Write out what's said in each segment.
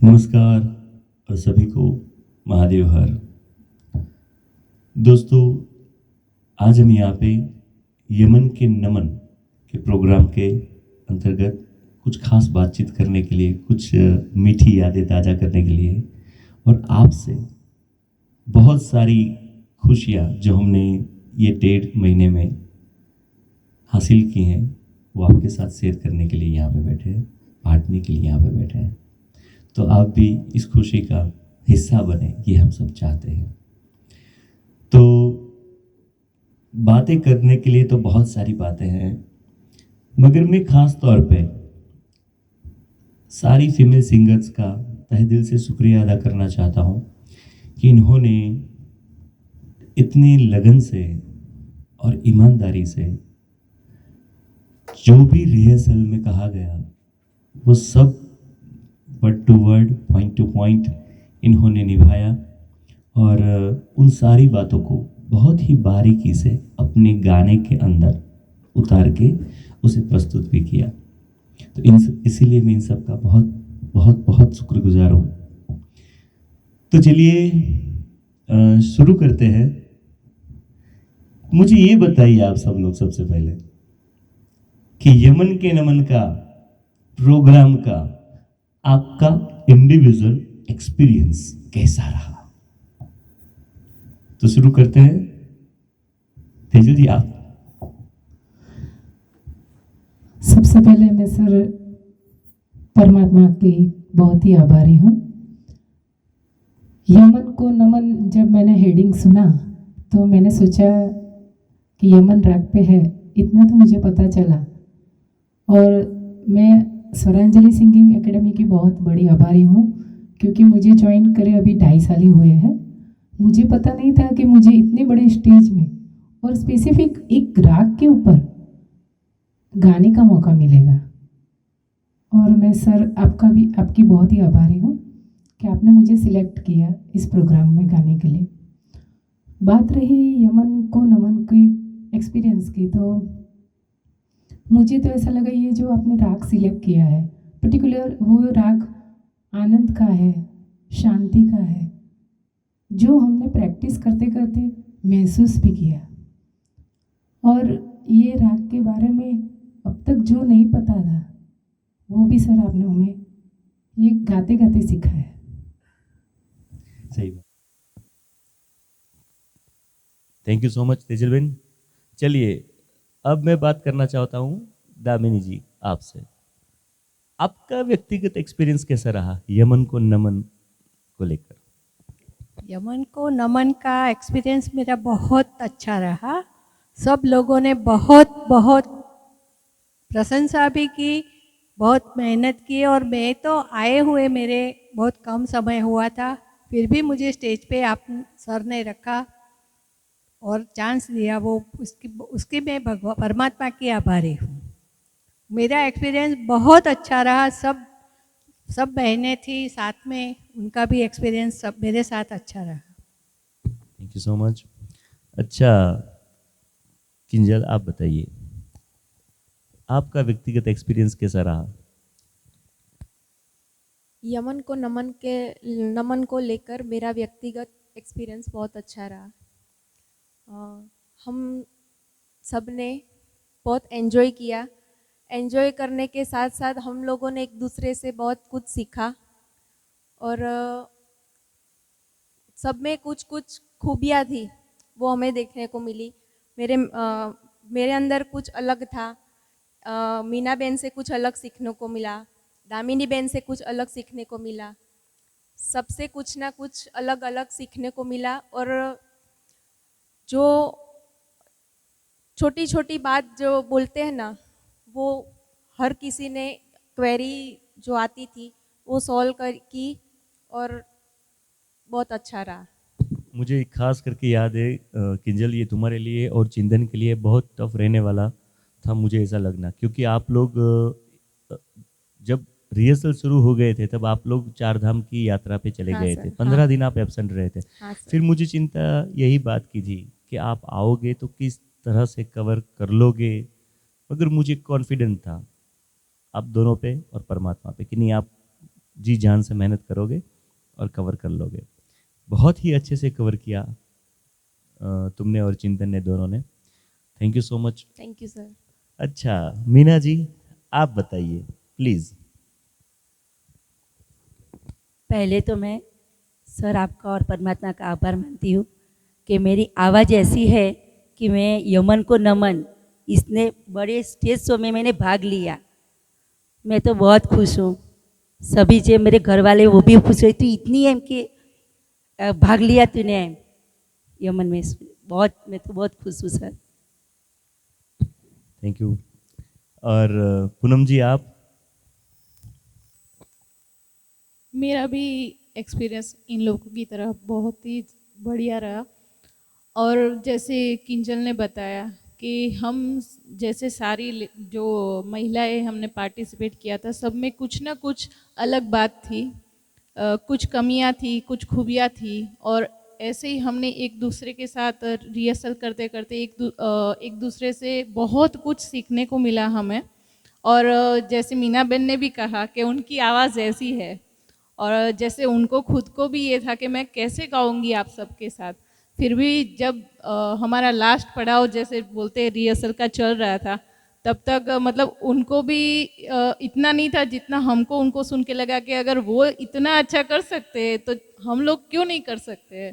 नमस्कार और सभी को महादेव हर। दोस्तों, आज हम यहाँ पे यमन के नमन के प्रोग्राम के अंतर्गत कुछ खास बातचीत करने के लिए, कुछ मीठी यादें ताज़ा करने के लिए और आपसे बहुत सारी खुशियाँ जो हमने ये 1.5 महीने में हासिल की हैं, वो आपके साथ शेयर करने के लिए यहाँ पे बैठे हैं, बांटने के लिए यहाँ पे बैठे हैं। तो आप भी इस खुशी का हिस्सा बने, ये हम सब चाहते हैं। तो बातें करने के लिए तो बहुत सारी बातें हैं, मगर मैं खास तौर पे सारी फीमेल सिंगर्स का तहे दिल से शुक्रिया अदा करना चाहता हूँ कि इन्होंने इतनी लगन से और ईमानदारी से जो भी रिहर्सल में कहा गया वो सब word to word, point to point इन्होंने निभाया और उन सारी बातों को बहुत ही बारीकी से अपने गाने के अंदर उतार के उसे प्रस्तुत भी किया। तो इसीलिए मैं इन सब का बहुत बहुत बहुत शुक्रगुजार हूँ। तो चलिए शुरू करते हैं। मुझे ये बताइए आप सब लोग सबसे पहले कि यमन के नमन का प्रोग्राम का आपका इंडिविजुअल एक्सपीरियंस कैसा रहा? तो शुरू करते हैं। तेजल जी, आप। सबसे पहले मैं सर परमात्मा की बहुत ही आभारी हूँ। यमन को नमन जब मैंने हेडिंग सुना तो मैंने सोचा कि यमन राग पे है, इतना तो मुझे पता चला। और मैं स्वरांजलि सिंगिंग एकेडमी की बहुत बड़ी आभारी हूँ, क्योंकि मुझे ज्वाइन करे अभी 2.5 साल ही हुए हैं। मुझे पता नहीं था कि मुझे इतने बड़े स्टेज में और स्पेसिफिक एक राग के ऊपर गाने का मौका मिलेगा। और मैं सर आपकी बहुत ही आभारी हूँ कि आपने मुझे सिलेक्ट किया इस प्रोग्राम में गाने के लिए। बात रही यमन को नमन की एक्सपीरियंस की, तो मुझे तो ऐसा लगा ये जो आपने राग सिलेक्ट किया है, पर्टिकुलर वो राग आनंद का है, शांति का है, जो हमने प्रैक्टिस करते करते महसूस भी किया। और ये राग के बारे में अब तक जो नहीं पता था वो भी सर आपने हमें ये गाते गाते सिखाया है। सही बात। Thank you so much Tejal Ben. चलिए, अब मैं बात करना चाहता हूँ दामिनी जी आपसे। आपका व्यक्तिगत एक्सपीरियंस कैसा रहा यमन को नमन को लेकर? यमन को नमन का एक्सपीरियंस मेरा बहुत अच्छा रहा। सब लोगों ने बहुत बहुत प्रशंसा भी की, बहुत मेहनत की। और मैं तो आए हुए मेरे बहुत कम समय हुआ था, फिर भी मुझे स्टेज पे आप सर ने रखा और चांस दिया। वो उसकी मैं परमात्मा की आभारी हूँ। मेरा एक्सपीरियंस बहुत अच्छा रहा। सब बहनें थी साथ में, उनका भी एक्सपीरियंस सब मेरे साथ अच्छा रहा। Thank you so much. अच्छा किंजल, आप बताइए आपका व्यक्तिगत एक्सपीरियंस कैसा रहा? यमन को नमन को लेकर मेरा व्यक्तिगत एक्सपीरियंस बहुत अच्छा रहा। हम सब ने बहुत एंजॉय किया। एंजॉय करने के साथ साथ हम लोगों ने एक दूसरे से बहुत कुछ सीखा और सब में कुछ कुछ खूबियाँ थी, वो हमें देखने को मिली। मेरे अंदर कुछ अलग था, मीना बहन से कुछ अलग सीखने को मिला, दामिनी बहन से कुछ अलग सीखने को मिला, सबसे कुछ ना कुछ अलग अलग सीखने को मिला। और जो छोटी छोटी बात जो बोलते हैं ना, वो हर किसी ने क्वेरी जो आती थी वो सॉल्व की और बहुत अच्छा रहा। मुझे खास करके याद है किंजल, ये तुम्हारे लिए और चिंतन के लिए बहुत टफ रहने वाला था, मुझे ऐसा लगना, क्योंकि आप लोग जब रिहर्सल शुरू हो गए थे तब आप लोग 4 धाम की यात्रा पे चले गए थे। 15 दिन आप एब्सेंट रहे थे। फिर मुझे चिंता यही बात की थी कि आप आओगे तो किस तरह से कवर कर लोगे, मगर मुझे कॉन्फिडेंट था आप दोनों पे और परमात्मा पे कि नहीं, आप जी जान से मेहनत करोगे और कवर कर लोगे। बहुत ही अच्छे से कवर किया तुमने और चिंतन ने, दोनों ने। Thank you so much. Thank you sir. अच्छा मीना जी, आप बताइए प्लीज़। पहले तो मैं सर आपका और परमात्मा का आभार मानती हूँ कि मेरी आवाज़ ऐसी है कि मैं यमन को नमन इसने बड़े स्टेज शो में मैंने भाग लिया। मैं तो बहुत खुश हूँ। सभी जो मेरे घर वाले वो भी खुश हुए, तो इतनी एम कि भाग लिया तूने एम यमन में। बहुत, मैं तो बहुत खुश हूँ सर। Thank you. और पूनम जी आप। मेरा भी एक्सपीरियंस इन लोगों की तरह बहुत ही बढ़िया रहा। और जैसे किंजल ने बताया कि हम जैसे सारी जो महिलाएं हमने पार्टिसिपेट किया था, सब में कुछ ना कुछ अलग बात थी। कुछ कमियां थी, कुछ खूबियां थी। और ऐसे ही हमने एक दूसरे के साथ रिहर्सल करते करते एक दूसरे से बहुत कुछ सीखने को मिला हमें। और जैसे मीना बेन ने भी कहा कि उनकी आवाज़ ऐसी है, और जैसे उनको खुद को भी ये था कि मैं कैसे गाऊंगी आप सबके साथ। फिर भी जब हमारा लास्ट पड़ाव जैसे बोलते रिहर्सल का चल रहा था, तब तक मतलब उनको भी इतना नहीं था जितना हमको उनको सुन के लगा कि अगर वो इतना अच्छा कर सकते हैं तो हम लोग क्यों नहीं कर सकते।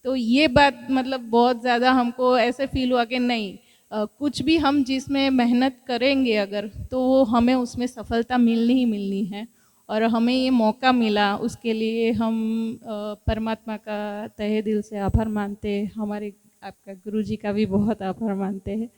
तो ये बात मतलब बहुत ज़्यादा हमको ऐसे फील हुआ कि नहीं, कुछ भी हम जिसमें मेहनत करेंगे अगर, तो वो हमें उसमें सफलता मिलनी ही मिलनी है। और हमें ये मौका मिला, उसके लिए हम परमात्मा का तहे दिल से आभार मानते हैं। हमारे आपका गुरुजी का भी बहुत आभार मानते हैं।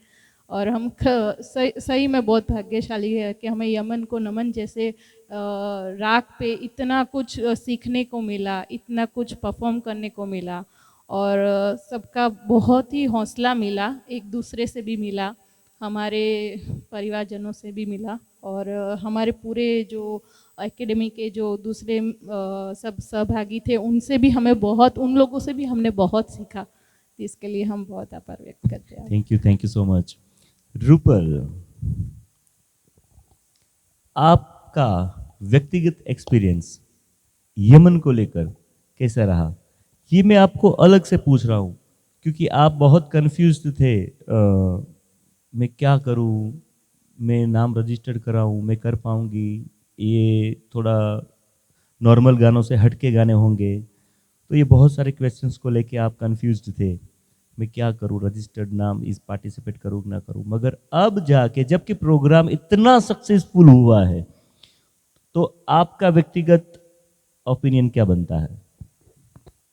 और हम सही में बहुत भाग्यशाली है कि हमें यमन को नमन जैसे राग पे इतना कुछ सीखने को मिला, इतना कुछ परफॉर्म करने को मिला। और सबका बहुत ही हौसला मिला, एक दूसरे से भी मिला, हमारे परिवारजनों से भी मिला। और हमारे पूरे जो एकेडमी के जो दूसरे सब सहभागी थे उनसे भी हमें बहुत, उन लोगों से भी हमने बहुत सीखा। तो इसके लिए हम बहुत आभार व्यक्त करते हैं। Thank you so much. Rupal, आपका व्यक्तिगत एक्सपीरियंस यमन को लेकर कैसा रहा? ये मैं आपको अलग से पूछ रहा हूँ क्योंकि आप बहुत कंफ्यूज्ड थे। मैं क्या करूँ, मैं नाम रजिस्टर्ड कराऊँ, मैं कर पाऊँगी, ये थोड़ा नॉर्मल गानों से हटके गाने होंगे, तो ये बहुत सारे क्वेश्चंस को लेके आप कंफ्यूज्ड थे। मैं क्या करूँ, रजिस्टर्ड नाम इस पार्टिसिपेट करूँ ना करूँ। मगर अब जाके जबकि प्रोग्राम इतना सक्सेसफुल हुआ है, तो आपका व्यक्तिगत ओपिनियन क्या बनता है?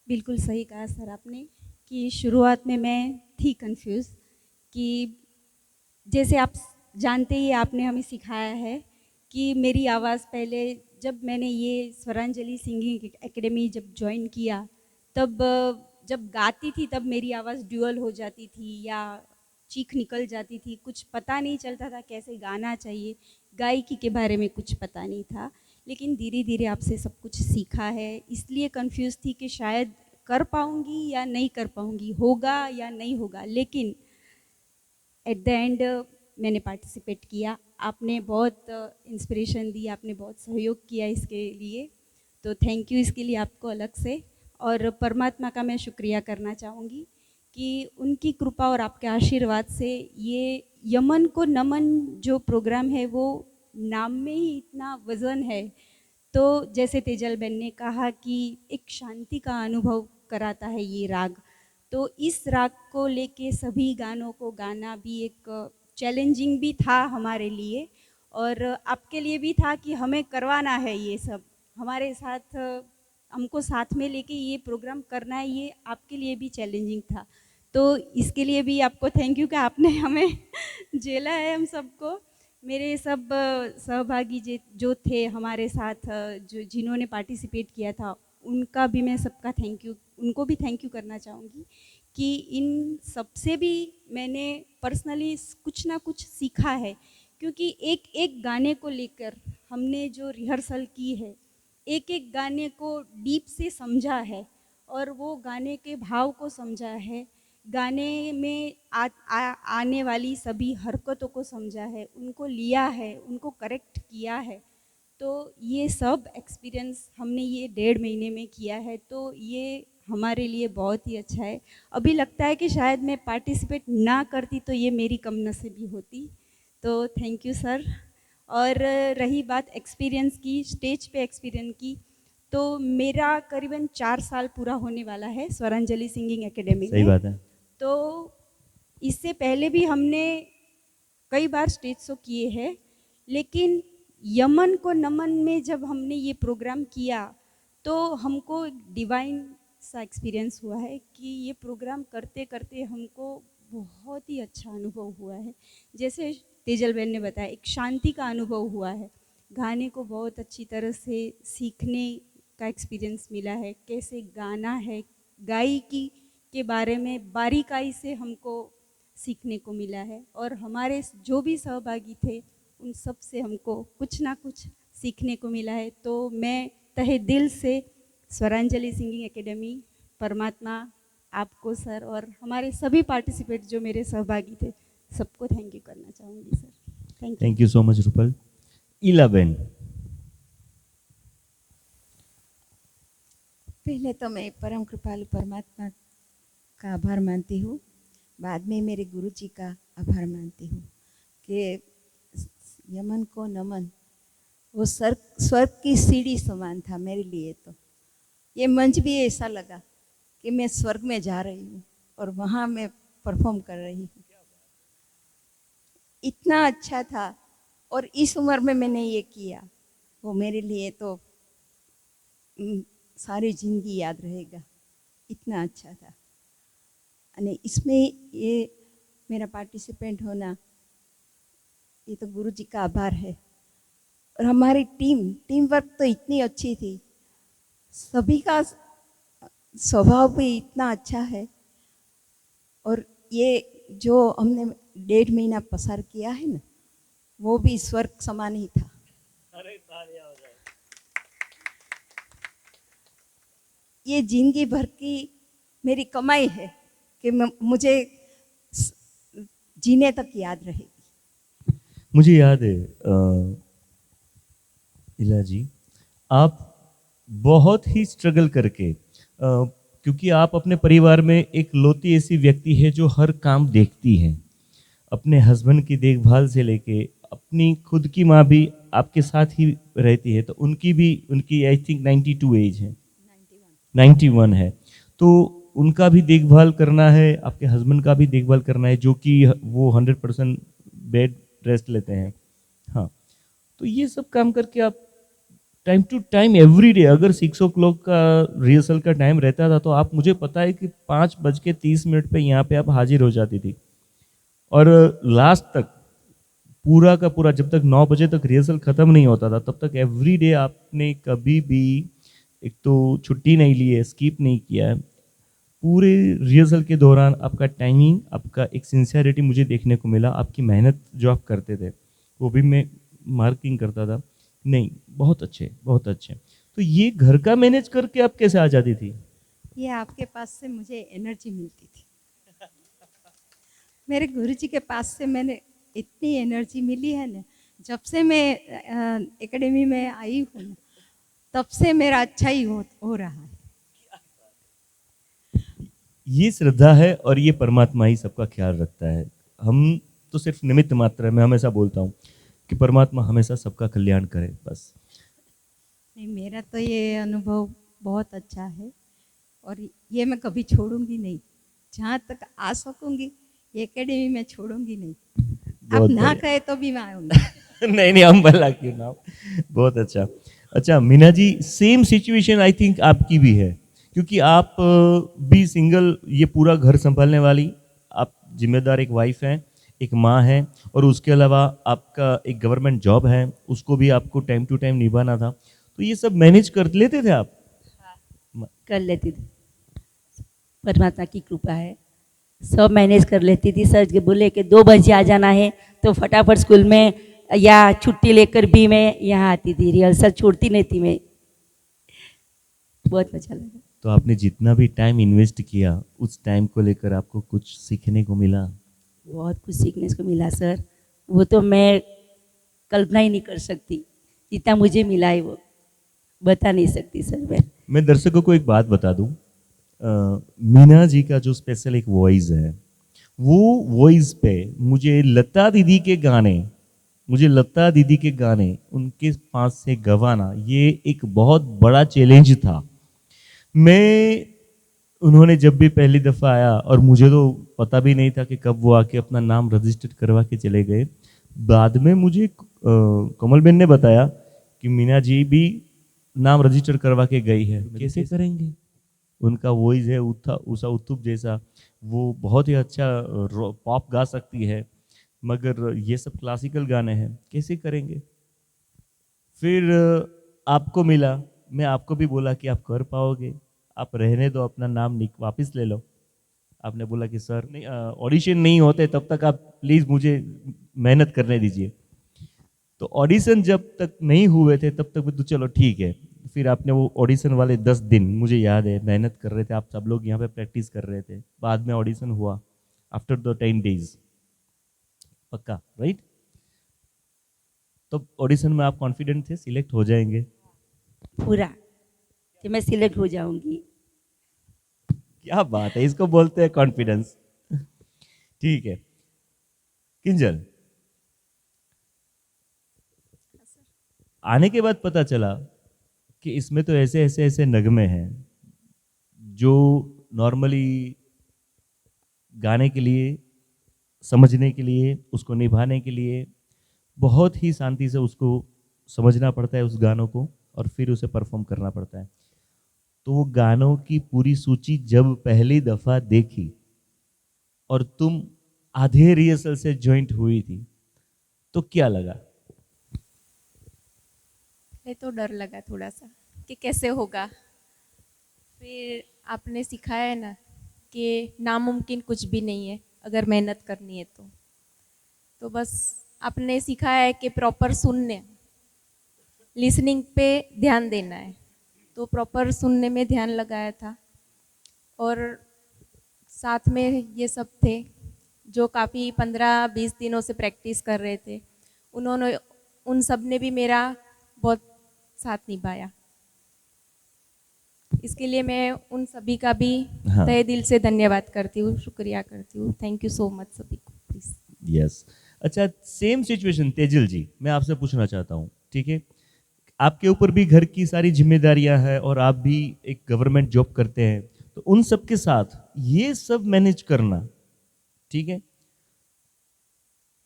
बिल्कुल सही कहा सर आपने कि शुरुआत में मैं थी कंफ्यूज कि जैसे आप जानते ही, आपने हमें सिखाया है कि मेरी आवाज़ पहले जब मैंने ये स्वरांजलि सिंगिंग एकेडमी जब ज्वाइन किया, तब जब गाती थी तब मेरी आवाज़ ड्यूअल हो जाती थी या चीख निकल जाती थी। कुछ पता नहीं चलता था कैसे गाना चाहिए, गायकी के बारे में कुछ पता नहीं था। लेकिन धीरे धीरे आपसे सब कुछ सीखा है, इसलिए कंफ्यूज थी कि शायद कर पाऊँगी या नहीं कर पाऊँगी, होगा या नहीं होगा। लेकिन एट द एंड मैंने पार्टिसिपेट किया। आपने बहुत इंस्पिरेशन दी, आपने बहुत सहयोग किया इसके लिए, तो थैंक यू इसके लिए आपको अलग से। और परमात्मा का मैं शुक्रिया करना चाहूँगी कि उनकी कृपा और आपके आशीर्वाद से ये यमन को नमन जो प्रोग्राम है वो नाम में ही इतना वज़न है। तो जैसे तेजल बहन ने कहा कि एक शांति का अनुभव कराता है ये राग, तो इस राग को लेके सभी गानों को गाना भी एक चैलेंजिंग भी था हमारे लिए, और आपके लिए भी था कि हमें करवाना है ये सब हमारे साथ, हमको साथ में लेके ये प्रोग्राम करना है, ये आपके लिए भी चैलेंजिंग था। तो इसके लिए भी आपको थैंक यू कि आपने हमें झेला है हम सबको। मेरे सब सहभागी जो थे हमारे साथ, जो जिन्होंने पार्टिसिपेट किया था, उनका भी मैं सबका थैंक यू, उनको भी थैंक यू करना चाहूँगी कि इन सबसे भी मैंने पर्सनली कुछ ना कुछ सीखा है। क्योंकि एक एक गाने को लेकर हमने जो रिहर्सल की है, एक एक गाने को डीप से समझा है और वो गाने के भाव को समझा है, गाने में आने वाली सभी हरकतों को समझा है, उनको लिया है, उनको करेक्ट किया है। तो ये सब एक्सपीरियंस हमने ये 1.5 महीने में किया है, तो ये हमारे लिए बहुत ही अच्छा है। अभी लगता है कि शायद मैं पार्टिसिपेट ना करती तो ये मेरी कम नसीबी होती। तो थैंक यू सर। और रही बात एक्सपीरियंस की, स्टेज पे एक्सपीरियंस की, तो मेरा करीबन 4 साल पूरा होने वाला है स्वरांजलि सिंगिंग एकेडमी सही में। बात है। तो इससे पहले भी हमने कई बार स्टेज शो किए हैं, लेकिन यमन को नमन में जब हमने ये प्रोग्राम किया तो हमको एक डिवाइन सा एक्सपीरियंस हुआ है कि ये प्रोग्राम करते करते हमको बहुत ही अच्छा अनुभव हुआ है। जैसे तेजल बहन ने बताया, एक शांति का अनुभव हुआ है, गाने को बहुत अच्छी तरह से सीखने का एक्सपीरियंस मिला है, कैसे गाना है, गायकी के बारे में बारीकाई से हमको सीखने को मिला है। और हमारे जो भी सहभागी थे उन सब से हमको कुछ ना कुछ सीखने को मिला है। तो मैं तहे दिल से स्वरांजलि सिंगिंग एकेडमी, परमात्मा, आपको सर और हमारे सभी पार्टिसिपेट जो मेरे सहभागी थे, सबको थैंक यू करना चाहूँगी sir. Thank you. Thank you so much Rupal. इला बहन, पहले तो मैं परम कृपालु परमात्मा का आभार मानती हूँ, बाद में मेरे गुरु जी का आभार मानती हूँ कि यमन को नमन वो स्वर्ग की सीढ़ी समान था मेरे लिए। तो ये मंच भी ऐसा लगा कि मैं स्वर्ग में जा रही हूँ और वहाँ मैं परफॉर्म कर रही हूँ। इतना अच्छा था और इस उम्र में मैंने ये किया, वो मेरे लिए तो सारी जिंदगी याद रहेगा। इतना अच्छा था। અને इसमें ये मेरा पार्टिसिपेंट होना, ये तो गुरु जी का आभार है। और हमारी टीम वर्क तो इतनी अच्छी थी, सभी का स्वभाव भी इतना अच्छा है। और ये जो हमने 1.5 महीना पसार किया है ना, वो भी स्वर्ग समान ही था। ये जिंदगी भर की मेरी कमाई है कि मुझे जीने तक याद रहेगी। मुझे याद है इला जी, आप बहुत ही स्ट्रगल करके, क्योंकि आप अपने परिवार में एक लौती ऐसी व्यक्ति है जो हर काम देखती है, अपने हस्बैंड की देखभाल से लेके अपनी खुद की माँ भी आपके साथ ही रहती है। तो उनकी आई थिंक 92 एज है, 91 है। तो उनका भी देखभाल करना है, आपके हस्बैंड का भी देखभाल करना है, जो कि वो 100% बेड रेस्ट लेते हैं। हाँ, तो ये सब काम करके आप time to time every day, अगर 6 o'clock का रिहर्सल का टाइम रहता था तो आप, मुझे पता है कि 5:30 पे यहाँ पे आप हाजिर हो जाती थी। और लास्ट तक पूरा का पूरा, जब तक 9 बजे तक रिहर्सल ख़त्म नहीं होता था, तब तक एवरी डे आपने कभी भी एक तो छुट्टी नहीं ली है, स्किप नहीं किया है। पूरे रिहर्सल के दौरान आपका टाइमिंग, आपका एक सिंसियरिटी मुझे देखने को मिला। आपकी मेहनत जो आप करते थे वो भी मैं मार्किंग करता था। नहीं, बहुत अच्छे, बहुत अच्छे। तो ये घर का मैनेज करके आप कैसे आ जाती थी? ये आपके पास से मुझे एनर्जी मिलती थी। मेरे गुरुजी के पास से मैंने इतनी एनर्जी मिली है ना, जब से मैं एकेडमी में आई हूँ ना, तब से मेरा अच्छा ही हो रहा है। ये श्रद्धा है और ये परमात्मा ही सबका ख्याल रखता है। हम तो सिर्फ निमित्त मात्र है। मैं हमेशा बोलता हूँ कि परमात्मा हमेशा सबका कल्याण करे, बस। नहीं, मेरा तो ये अनुभव बहुत अच्छा है और ये मैं कभी छोड़ूंगी नहीं। जहाँ तक आ सकूंगी ये एकेडमी में छोड़ूंगी नहीं। आप ना कहे तो भी मैं आऊँगी। नहीं नहीं, हम भला क्यों ना। बहुत अच्छा। अच्छा Meena ji, same situation I think आपकी भी है, क्योंकि आप भी सिंगल, ये पूरा घर संभालने वाली, आप जिम्मेदार एक वाइफ हैं, एक माँ है, और उसके अलावा आपका एक गवर्नमेंट जॉब है, उसको भी आपको टाइम टू टाइम निभाना था। तो ये सब मैनेज कर लेते थे आप? कर लेती थी, परमात्मा की कृपा है, सब मैनेज कर लेती थी। सर के बोले कि 2 बजे आ जाना है तो फटाफट स्कूल में या छुट्टी लेकर भी मैं यहाँ आती थी, रिहर्सल छोड़ती नहीं थी मैं। बहुत अच्छा लगा। तो आपने जितना भी टाइम इन्वेस्ट किया, उस टाइम को लेकर आपको कुछ सीखने को मिला? बहुत कुछ सीखने को मिला सर, वो तो मैं कल्पना ही नहीं कर सकती जितना मुझे मिला है वो बता नहीं सकती सर मैं दर्शकों को एक बात बता दूं, मीना जी का जो स्पेशल एक वॉइस है, वो वॉइस पे मुझे लता दीदी के गाने उनके पास से गवाना, ये एक बहुत बड़ा चैलेंज था। उन्होंने जब भी पहली दफ़ा आया, और मुझे तो पता भी नहीं था कि कब वो आके अपना नाम रजिस्टर करवा के चले गए। बाद में मुझे कमल बेन ने बताया कि मीना जी भी नाम रजिस्टर करवा के गई है। कैसे करेंगे? उनका वॉइस है उषा उत्तुप जैसा, वो बहुत ही अच्छा पॉप गा सकती है, मगर ये सब क्लासिकल गाने हैं, कैसे करेंगे? फिर आपको मिला, मैं आपको भी बोला कि आप कर पाओगे, आप रहने दो, अपना नाम वापस ले लो। आपने बोला कि सर नहीं, ऑडिशन नहीं होते तब तक आप प्लीज़ मुझे मेहनत करने दीजिए। तो ऑडिशन जब तक नहीं हुए थे तब तक तो चलो ठीक है। फिर आपने वो ऑडिशन वाले 10 दिन, मुझे याद है, मेहनत कर रहे थे, आप सब लोग यहाँ पे प्रैक्टिस कर रहे थे। बाद में ऑडिशन हुआ आफ्टर द 10 डेज, पक्का राइट? तो ऑडिशन में आप कॉन्फिडेंट थे सिलेक्ट हो जाएंगे? पूरा कि मैं सिलेक्ट हो जाऊंगी। क्या बात है, इसको बोलते हैं कॉन्फिडेंस। ठीक है किंजल, आने के बाद पता चला कि इसमें तो ऐसे ऐसे ऐसे नगमे हैं जो नॉर्मली गाने के लिए, समझने के लिए, उसको निभाने के लिए बहुत ही शांति से उसको समझना पड़ता है उस गानों को, और फिर उसे परफॉर्म करना पड़ता है। तो वो गानों की पूरी सूची जब पहली दफ़ा देखी और तुम आधे रिहर्सल से ज्वाइंट हुई थी, तो क्या लगा? पहले तो डर लगा थोड़ा सा कि कैसे होगा। फिर आपने सिखाया है ना कि नामुमकिन कुछ भी नहीं है अगर मेहनत करनी है तो बस आपने सिखाया है कि प्रॉपर सुनने, लिसनिंग पे ध्यान देना है। तो प्रॉपर सुनने में ध्यान लगाया था, और साथ में ये सब थे जो काफ़ी 15-20 दिनों से प्रैक्टिस कर रहे थे, उन सब ने भी मेरा बहुत साथ निभाया। इसके लिए मैं उन सभी का भी तहे दिल से धन्यवाद करती हूँ, शुक्रिया करती हूँ। थैंक यू सो मच सभी को। प्लीज। यस अच्छा, सेम सिचुएशन तेजल जी, मैं आपसे पूछना चाहता हूँ, ठीक है? आपके ऊपर भी घर की सारी जिम्मेदारियां हैं और आप भी एक गवर्नमेंट जॉब करते हैं, तो उन सब के साथ ये सब मैनेज करना, ठीक है,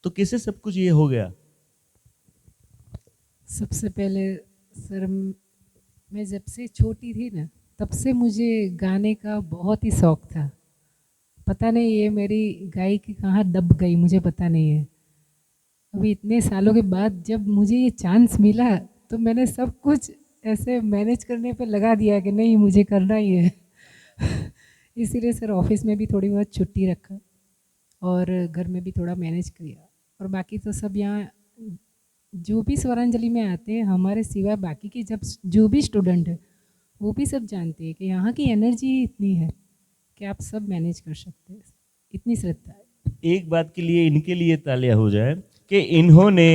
तो कैसे सब कुछ ये हो गया? सबसे पहले सर, मैं जब से छोटी थी ना, तब से मुझे गाने का बहुत ही शौक था। पता नहीं ये मेरी गायकी कहाँ दब गई, मुझे पता नहीं है। अभी इतने सालों के बाद जब मुझे ये चांस मिला तो मैंने सब कुछ ऐसे मैनेज करने पे लगा दिया कि नहीं मुझे करना ही है। इसीलिए सर ऑफिस में भी थोड़ी बहुत छुट्टी रखा और घर में भी थोड़ा मैनेज किया, और बाकी तो सब यहाँ जो भी स्वरांजलि में आते हैं हमारे सिवा बाकी के जब जो भी स्टूडेंट है वो भी सब जानते हैं कि यहाँ की एनर्जी इतनी है कि आप सब मैनेज कर सकते हैं, इतनी श्रद्धा है। एक बात के लिए इनके लिए तालियां हो जाए कि इन्होंने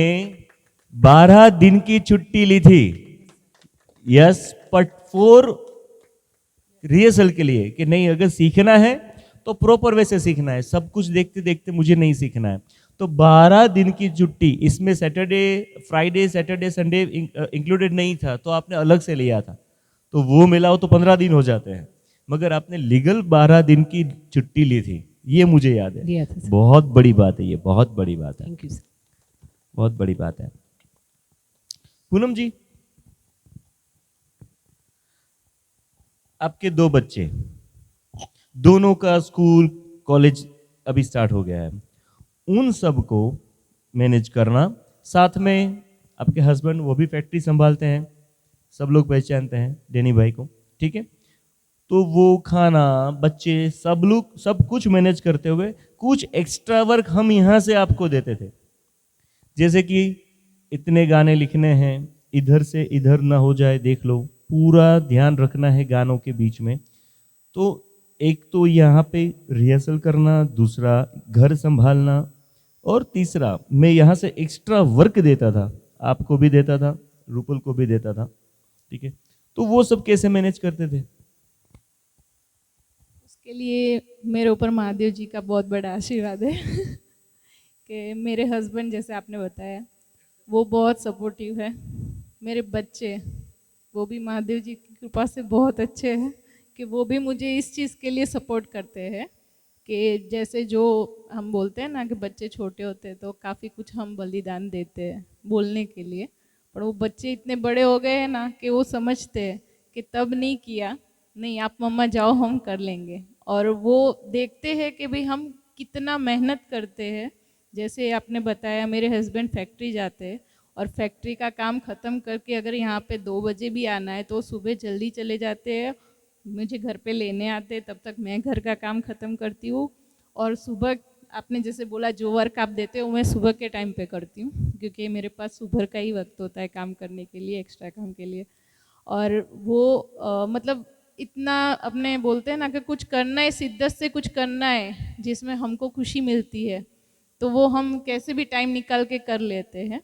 12 दिन की छुट्टी ली थी, यस, बट 4 रिहर्सल के लिए, कि नहीं अगर सीखना है तो प्रॉपर वैसे सीखना है, सब कुछ देखते देखते मुझे नहीं सीखना है। तो 12 दिन की छुट्टी, इसमें Saturday, Friday, Saturday, Sunday included नहीं था, तो आपने अलग से लिया था, तो वो मिलाओ तो 15 दिन हो जाते हैं, मगर आपने लीगल 12 दिन की छुट्टी ली थी, ये मुझे याद है। बहुत बड़ी बात है, ये बहुत बड़ी बात है। थैंक यू सर, बहुत बड़ी बात है। पूनम जी, आपके 2 बच्चे, दोनों का स्कूल कॉलेज अभी स्टार्ट हो गया है, उन सब को मैनेज करना, साथ में आपके हस्बैंड वो भी फैक्ट्री संभालते हैं, सब लोग पहचानते हैं डैनी भाई को, ठीक है? तो वो खाना, बच्चे, सब लोग सब कुछ मैनेज करते हुए कुछ एक्स्ट्रा वर्क हम यहाँ से आपको देते थे, जैसे कि इतने गाने लिखने हैं, इधर से इधर ना हो जाए, देख लो, पूरा ध्यान रखना है गानों के बीच में। तो एक तो यहाँ पे रिहर्सल करना, दूसरा घर संभालना, और तीसरा मैं यहाँ से एक्स्ट्रा वर्क देता था, आपको भी देता था रूपल को भी देता था, ठीक है। तो वो सब कैसे मैनेज करते थे? उसके लिए मेरे ऊपर महादेव जी का बहुत बड़ा आशीर्वाद है कि मेरे हस्बैंड, जैसे आपने बताया, वो बहुत सपोर्टिव है। मेरे बच्चे, वो भी महादेव जी की कृपा से बहुत अच्छे हैं कि वो भी मुझे इस चीज़ के लिए सपोर्ट करते हैं कि जैसे जो हम बोलते हैं ना कि बच्चे छोटे होते हैं तो काफ़ी कुछ हम बलिदान देते हैं बोलने के लिए, पर वो बच्चे इतने बड़े हो गए हैं ना कि वो समझते हैं कि तब नहीं किया, नहीं आप मम्मा जाओ हम कर लेंगे। और वो देखते हैं कि भाई हम कितना मेहनत करते हैं। जैसे आपने बताया मेरे हस्बैंड फैक्ट्री जाते हैं और फैक्ट्री का काम ख़त्म करके अगर यहाँ पे 2 बजे भी आना है तो सुबह जल्दी चले जाते हैं, मुझे घर पे लेने आते, तब तक मैं घर का काम ख़त्म करती हूँ। और सुबह आपने जैसे बोला जो वर्क आप देते हो मैं सुबह के टाइम पे करती हूँ क्योंकि मेरे पास सुबह का ही वक्त होता है काम करने के लिए, एक्स्ट्रा काम के लिए। और वो मतलब इतना अपने बोलते हैं ना कि कुछ करना है, शिद्दत से कुछ करना है जिसमें हमको खुशी मिलती है, तो वो हम कैसे भी टाइम निकाल के कर लेते हैं।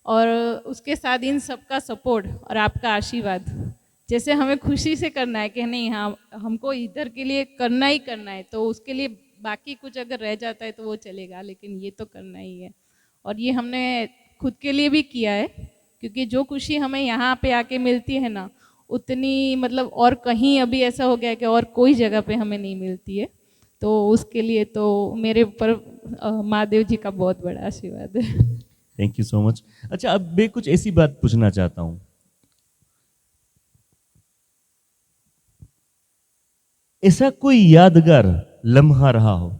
और उसके साथ इन सबका सपोर्ट और आपका आशीर्वाद, जैसे हमें खुशी से करना है कि नहीं हाँ हमको इधर के लिए करना ही करना है, तो उसके लिए बाकी कुछ अगर रह जाता है तो वो चलेगा, लेकिन ये तो करना ही है। और ये हमने खुद के लिए भी किया है क्योंकि जो खुशी हमें यहाँ पे आके मिलती है ना, उतनी मतलब और कहीं अभी ऐसा हो गया है कि और कोई जगह पे हमें नहीं मिलती है। तो उसके लिए तो मेरे ऊपर महादेव जी का बहुत बड़ा आशीर्वाद है। Thank you so much. अच्छा, अब मैं कुछ ऐसी बात पूछना चाहता हूँ, ऐसा कोई यादगार लम्हा रहा हो?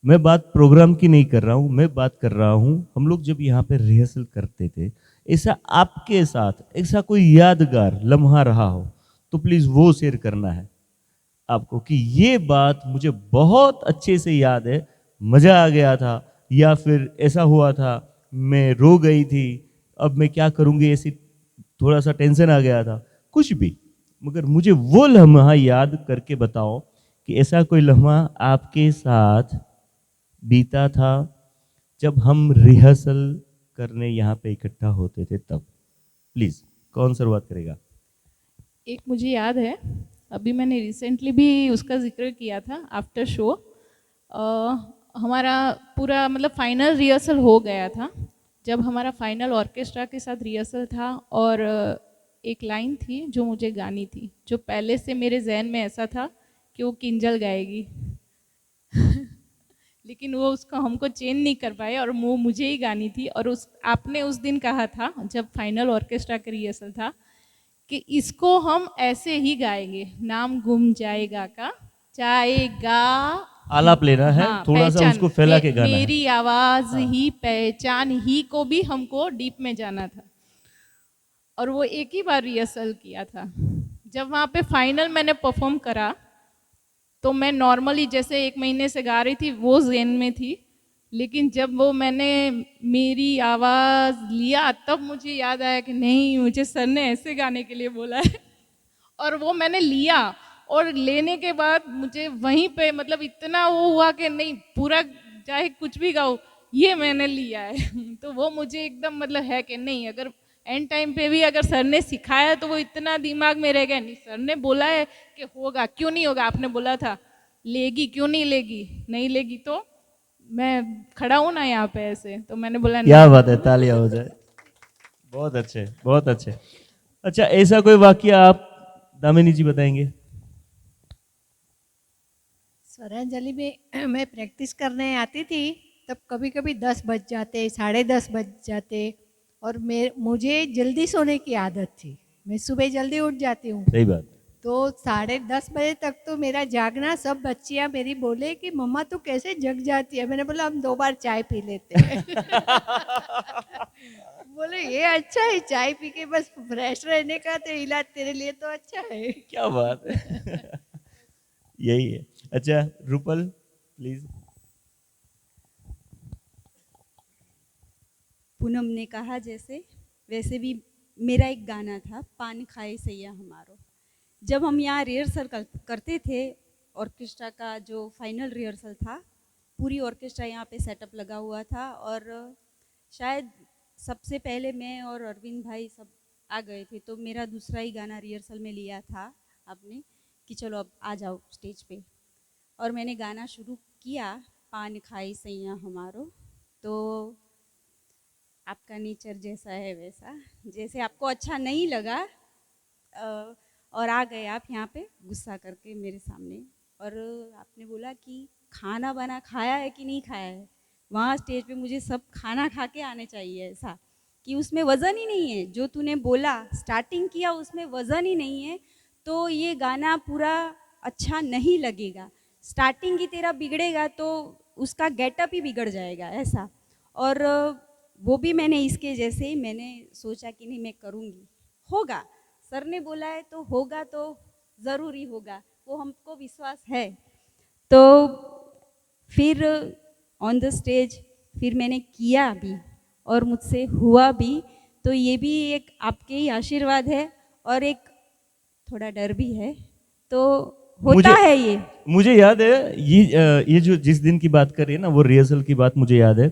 मैं बात प्रोग्राम की नहीं कर रहा हूं, मैं बात कर रहा हूं हम लोग जब यहाँ पे रिहर्सल करते थे, ऐसा आपके साथ ऐसा कोई यादगार लम्हा रहा हो तो प्लीज वो शेयर करना है आपको कि ये बात मुझे बहुत अच्छे से याद है, मजा आ गया था, या फिर ऐसा हुआ था मैं रो गई थी, अब मैं क्या करूंगी, ऐसी थोड़ा सा टेंशन आ गया था, कुछ भी, मगर मुझे वो लम्हा याद करके बताओ कि ऐसा कोई लम्हा आपके साथ बीता था जब हम रिहर्सल करने यहाँ पे इकट्ठा होते थे तब। प्लीज, कौन शुरुआत करेगा? एक मुझे याद है, अभी मैंने रिसेंटली भी उसका जिक्र किया था आफ्टर शो। हमारा पूरा मतलब फाइनल रिहर्सल हो गया था, जब हमारा फाइनल ऑर्केस्ट्रा के साथ रिहर्सल था और एक लाइन थी जो मुझे गानी थी, जो पहले से मेरे जहन में ऐसा था कि वो किंजल गाएगी लेकिन वो उसको हमको चेंज नहीं कर पाए और वो मुझे ही गानी थी। और उस आपने उस दिन कहा था जब फाइनल ऑर्केस्ट्रा का रिहर्सल था कि इसको हम ऐसे ही गाएंगे, नाम गुम जाएगा का जाएगा, आलाप लेना है, हाँ, थोड़ा सा उसको फैला के गाना है। मेरी आवाज ही पहचान ही को भी हमको डीप में जाना था। और वो एक ही बार रिहर्सल किया था, जब वहाँ पे फाइनल मैंने परफॉर्म करा तो मैं नॉर्मली जैसे 1 महीने से गा रही थी वो ज़ेन में थी, लेकिन जब वो मैंने मेरी आवाज़ लिया तब मुझे याद आया कि नहीं, मुझे सर ने ऐसे गाने के लिए बोला है और वो मैंने लिया। और लेने के बाद मुझे वहीं पे मतलब इतना वो हुआ कि नहीं, पूरा चाहे कुछ भी गाओ ये मैंने लिया है तो वो मुझे एकदम मतलब है कि नहीं, अगर एंड टाइम पे भी अगर सर ने सिखाया तो वो इतना दिमाग में रह गया, नहीं सर ने बोला है कि होगा, क्यों नहीं होगा, आपने बोला था लेगी, क्यों नहीं लेगी, नहीं लेगी तो मैं खड़ा हूँ ना यहाँ पे ऐसे, तो मैंने बोला क्या बात है, तालियां हो जाए। बहुत अच्छे, बहुत अच्छे। अच्छा, ऐसा कोई वाकया आप दामिनी जी बताएंगे? स्वरांजलि में मैं प्रैक्टिस करने आती थी तब कभी कभी 10 बज जाते, 10:30 बज जाते, और मुझे जल्दी सोने की आदत थी, मैं सुबह जल्दी उठ जाती हूँ। सही बात। तो 10:30 बजे तक तो मेरा जागना, सब बच्चियाँ मेरी बोले कि मम्मा तू कैसे जग जाती है, मैंने बोला हम 2 बार चाय पी लेते हैं बोले ये अच्छा है, चाय पी के बस फ्रेश रहने का तो इलाज तेरे लिए तो अच्छा है। क्या बात है यही है। अच्छा रूपल प्लीज। पूनम ने कहा जैसे वैसे भी मेरा एक गाना था, पान खाए सैया हमारो। जब हम यहाँ रिहर्सल करते थे, ऑर्केस्ट्रा का जो फाइनल रिहर्सल था, पूरी ऑर्केस्ट्रा यहाँ पे सेटअप लगा हुआ था और शायद सबसे पहले मैं और अरविंद भाई सब आ गए थे, तो मेरा दूसरा ही गाना रिहर्सल में लिया था आपने कि चलो अब आ जाओ स्टेज पे, और मैंने गाना शुरू किया, पान खाई सैया हमारो। तो आपका नेचर जैसा है वैसा, जैसे आपको अच्छा नहीं लगा और आ गए आप यहाँ पे गुस्सा करके मेरे सामने, और आपने बोला कि खाना बना खाया है कि नहीं खाया है। वहाँ स्टेज पे मुझे सब खाना खा के आने चाहिए, ऐसा कि उसमें वज़न ही नहीं है। जो तूने बोला स्टार्टिंग किया उसमें वज़न ही नहीं है, तो ये गाना पूरा अच्छा नहीं लगेगा। स्टार्टिंग ही तेरा बिगड़ेगा तो उसका गेटअप ही बिगड़ जाएगा ऐसा। और वो भी मैंने इसके जैसे ही मैंने सोचा कि नहीं मैं करूँगी, होगा, सर ने बोला है तो होगा, तो ज़रूरी होगा, वो हमको विश्वास है। तो फिर ऑन द स्टेज फिर मैंने किया भी और मुझसे हुआ भी, तो ये भी एक आपके ही आशीर्वाद है और एक थोड़ा डर भी है, तो होता है ये। मुझे याद है ये जो जिस दिन की बात कर रही है ना, वो रिहर्सल की बात मुझे याद है।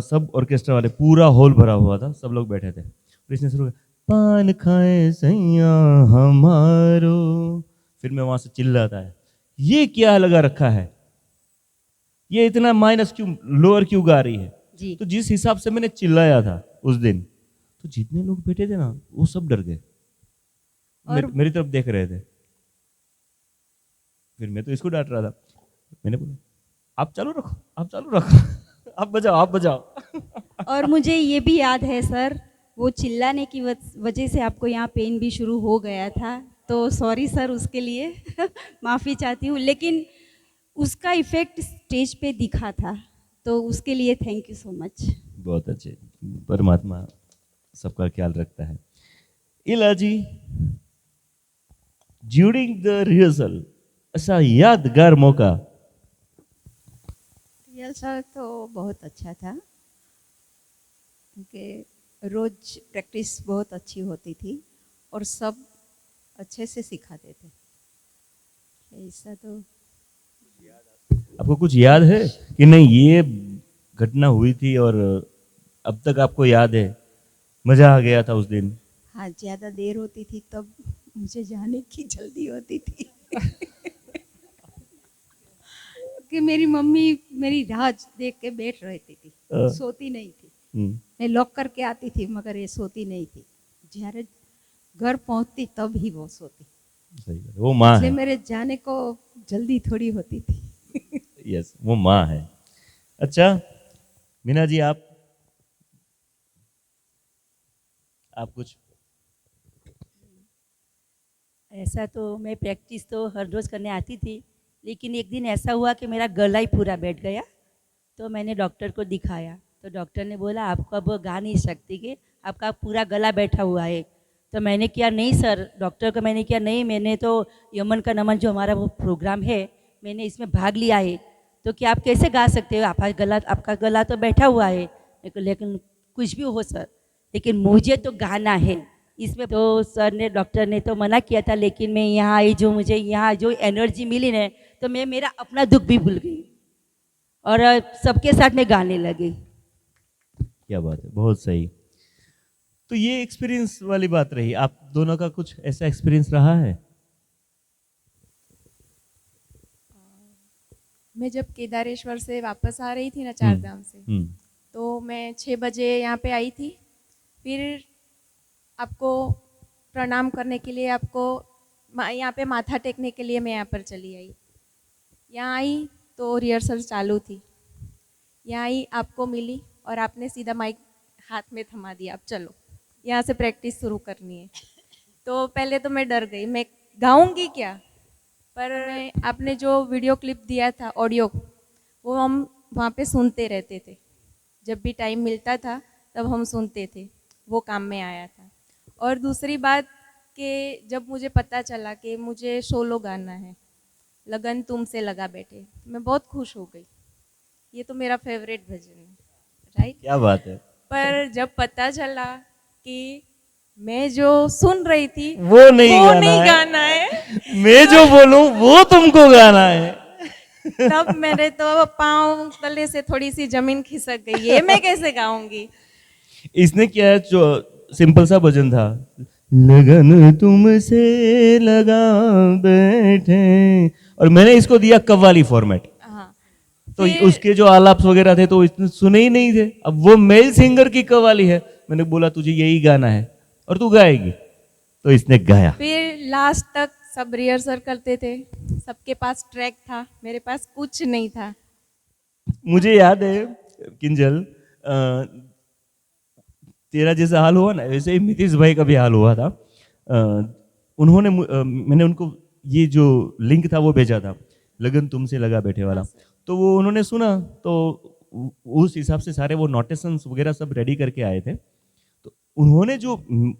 सब ऑर्केस्ट्रा वाले, पूरा हॉल भरा हुआ था, सब लोग बैठे थे, तो इसने शुरू किया, पान खाए सैया हमारो। फिर मैं वहां से चिल्लाता है, ये क्या लगा रखा है, ये इतना माइनस क्यों, लोअर क्यों गा रही है जी। तो जिस हिसाब से मैंने चिल्लाया था उस दिन, तो जितने लोग बैठे थे ना वो सब डर गए, मेरी तरफ देख रहे थे। फिर मैं तो इसको डांट रहा था, मैंने बोला आप चालू रखो, आप चालू रखो, आप बजाओ, आप बजाओ। और मुझे ये भी याद है सर, वो चिल्लाने की वजह से आपको यहाँ पेन भी शुरू हो गया था, तो सॉरी सर उसके लिए माफ़ी चाहती हूँ, लेकिन उसका इफेक्ट स्टेज पे दिखा था, तो उसके लिए थैंक यू सो मच। बहुत अच्छे, परमात्मा सबका ख्याल रखता है। इला जी, ड्यूरिंग द रिहर्सल ऐसा यादगार मौका? रिहर्सल तो बहुत अच्छा था, क्योंकि रोज प्रैक्टिस बहुत अच्छी होती थी और सब अच्छे से सिखाते थे। ऐसा तो आपको कुछ याद है कि नहीं ये घटना हुई थी और अब तक आपको याद है, मजा आ गया था उस दिन? हाँ, ज़्यादा देर होती थी तब मुझे जाने की जल्दी होती थी कि मेरी मम्मी मेरी राह देख के बैठ रहती थी, सोती नहीं थी। मैं लॉक करके आती थी मगर ये सोती नहीं थी, જ્યારે घर पहुंचती तब ही वो सोती। सही है, वो माँ है। मेरे जाने को जल्दी थोड़ी होती थी। यस, वो माँ है। अच्छा मीना जी, आप कुछ? ऐसा तो मैं प्रैक्टिस तो हर रोज़ करने आती थी, लेकिन एक दिन ऐसा हुआ कि मेरा गला ही पूरा बैठ गया, तो मैंने डॉक्टर को दिखाया, तो डॉक्टर ने बोला आपको अब गा नहीं सकती, कि आपका पूरा गला बैठा हुआ है। तो मैंने किया नहीं सर, डॉक्टर को मैंने किया नहीं, मैंने तो यमन का नमन जो हमारा वो प्रोग्राम है, मैंने इसमें भाग लिया है, तो क्या आप कैसे गा सकते हो, आपका गला तो बैठा हुआ है। लेकिन कुछ भी हो सर, लेकिन मुझे तो गाना है इसमें। तो सर ने, डॉक्टर ने तो मना किया था, लेकिन मैं यहाँ आई, जो मुझे यहाँ जो एनर्जी मिली ना, तो मैं मेरा अपना दुख भी भूल गई और सबके साथ में गाने लगी। क्या बात है, बहुत सही। तो ये एक्सपीरियंस वाली बात रही, आप दोनों का कुछ ऐसा एक्सपीरियंस रहा है? मैं जब केदारेश्वर से वापस आ रही थी ना, चारधाम से, तो मैं 6 बजे यहाँ पे आई थी। फिर आपको प्रणाम करने के लिए, आपको यहाँ पे माथा टेकने के लिए मैं यहाँ पर चली आई। यहाँ आई तो रिहर्सल चालू थी, यहाँ आई आपको मिली और आपने सीधा माइक हाथ में थमा दिया, अब चलो यहाँ से प्रैक्टिस शुरू करनी है। तो पहले तो मैं डर गई, मैं गाऊंगी क्या, पर आपने जो वीडियो क्लिप दिया था, ऑडियो, वो हम वहाँ पे सुनते रहते थे, जब भी टाइम मिलता था तब हम सुनते थे, वो काम में आया था। और दूसरी बात कि जब मुझे पता चला कि मुझे सोलो गाना है, लगन तुमसे लगा बैठे, मैं बहुत खुश हो गई। ये तो मेरा फेवरेट भजन है, राइट? क्या बात है। पर जब पता चला कि मैं जो सुन रही थी वो नहीं गाना है मैं जो बोलूं वो तुमको गाना है तब मेरे तो पाँव तले से थोड़ी सी जमीन खिसक गई, ये मैं कैसे गाऊंगी। इसने क्या है, जो सिंपल सा भजन था, लगन तुमसे लगा बैठे, और मैंने इसको दिया कव्वाली फॉर्मेट। हाँ तो फिर- उसके जो आलाप वगैरह थे तो इसने सुने ही नहीं थे। अब वो मेल सिंगर की कव्वाली है, मैंने बोला तुझे यही गाना है और तू गाएगी, तो इसने गाया। फिर लास्ट तक सब रिहर्सल करते थे, सबके पास ट्रैक था, मेरे पास कुछ नहीं था। मुझे याद है किंजल, तेरा जैसा हाल हुआ ना, वैसे ही नीतीश भाई का भी हाल हुआ था। मैंने उनको ये जो लिंक था वो भेजा था, लगन तुमसे लगा बैठे वाला। तो वो उन्होंने सुना, तो उस हिसाब से सारे वो नोटेशंस वगैरह सब रेडी करके आए थे। तो उन्होंने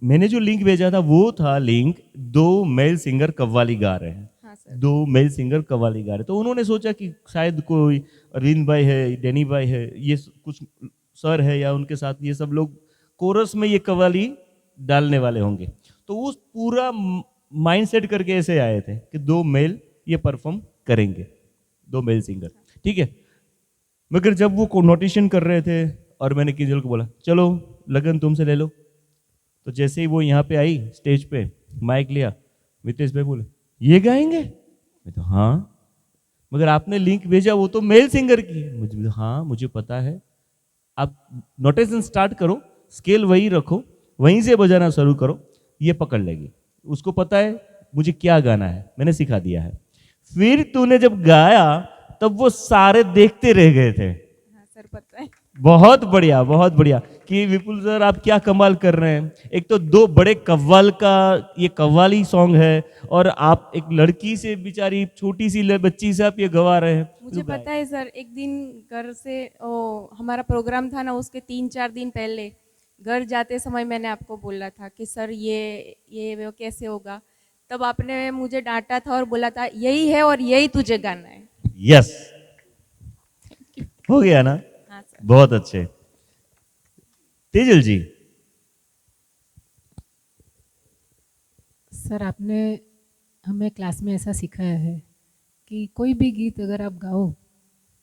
मैंने जो लिंक भेजा था वो था लिंक, 2 मेल सिंगर कव्वाली गा रहे हैं। हाँ सर। 2 मेल सिंगर कव्वाली गा रहे, तो उन्होंने सोचा कि शायद कोई अरविंद भाई है, डैनी भाई है, ये कुछ सर है, या उनके साथ ये सब लोग कोरस में ये कव्वाली डालने वाले होंगे। तो वो पूरा माइंड सेट करके ऐसे आए थे कि 2 मेल ये परफॉर्म करेंगे, 2 मेल सिंगर, ठीक है। मगर जब वो नोटेशन कर रहे थे और मैंने किंजल को बोला चलो लगन तुमसे ले लो, तो जैसे ही वो यहाँ पे आई स्टेज पे, माइक लिया, मितेश भाई बोले ये गाएंगे? मैं तो हाँ, मगर आपने लिंक भेजा वो तो मेल सिंगर की है। मुझे हाँ मुझे पता है, आप नोटेशन स्टार्ट करो, स्केल वही रखो, वहीं से बजाना शुरू करो, ये पकड़ लेगी। उसको पता है मुझे क्या गाना है, मैंने सिखा दिया है। फिर तूने जब गाया तब वो सारे देखते रह गए थे। हाँ सर, पता है। बहुत बढ़िया, बहुत बढ़िया कि विपुल सर आप क्या कमाल कर रहे हैं। एक तो 2 बड़े कव्वाल का ये कव्वाली सॉन्ग है, और आप एक लड़की से, बेचारी छोटी सी बच्ची से आप ये गवा रहे हैं। मुझे पता है सर, एक दिन घर से हमारा प्रोग्राम था ना, उसके 3-4 दिन पहले घर जाते समय मैंने आपको बोला था कि सर ये वो कैसे होगा। तब आपने मुझे डांटा था और बोला था यही है और यही तुझे गाना है। यस, हो गया ना। हाँ सर। बहुत अच्छे। तेजल जी, सर आपने हमें क्लास में ऐसा सिखाया है कि कोई भी गीत अगर आप गाओ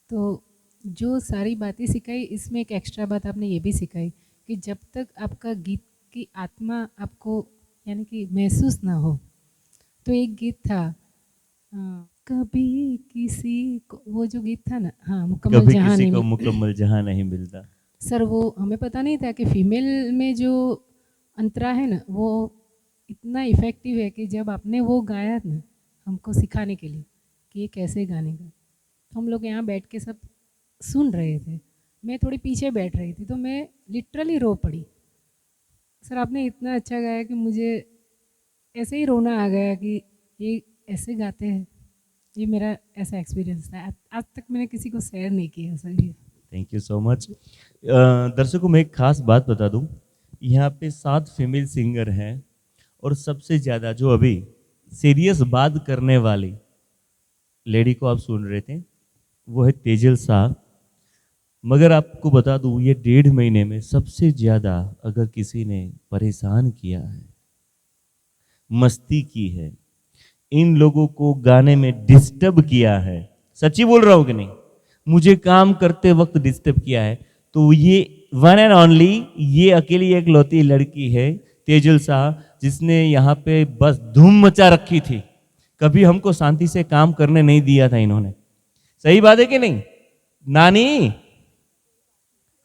तो जो सारी बातें सिखाई, इसमें एक एक्स्ट्रा बात आपने ये भी सिखाई कि जब तक आपका गीत की आत्मा आपको यानी कि महसूस ना हो। तो एक गीत था कभी किसी को, वो जो गीत था ना, हाँ, मुकम्मल कभी जहां किसी नहीं को मिल- मुकम्मल जहां नहीं मिलता। सर वो हमें पता नहीं था कि फीमेल में जो अंतरा है ना वो इतना इफ़ेक्टिव है कि जब आपने वो गाया ना हमको सिखाने के लिए कि ये कैसे गाने का, तो हम लोग यहाँ बैठ के सब सुन रहे थे। मैं थोड़ी पीछे बैठ रही थी तो मैं लिटरली रो पड़ी। सर आपने इतना अच्छा गाया कि मुझे ऐसे ही रोना आ गया कि ये ऐसे गाते हैं। ये मेरा ऐसा एक्सपीरियंस था, आज तक मैंने किसी को शेयर नहीं किया सर ये। Thank you so much. दर्शकों में एक खास बात बता दूं, यहाँ पे 7 फीमेल सिंगर हैं, और सबसे ज़्यादा जो अभी सीरियस बात करने वाली लेडी को आप सुन रहे थे वो है तेजल साहब। मगर आपको बता दूं, ये 1.5 महीने में सबसे ज़्यादा अगर किसी ने परेशान किया है, मस्ती की है, इन लोगों को गाने में डिस्टर्ब किया है, सच्ची बोल रहा हूँ कि नहीं, मुझे काम करते वक्त डिस्टर्ब किया है, तो ये वन एंड ओनली ये अकेली एक लौती लड़की है तेजल साहब, जिसने यहाँ पे बस धूम मचा रखी थी। कभी हमको शांति से काम करने नहीं दिया था इन्होंने। सही बात है कि नहीं नानी?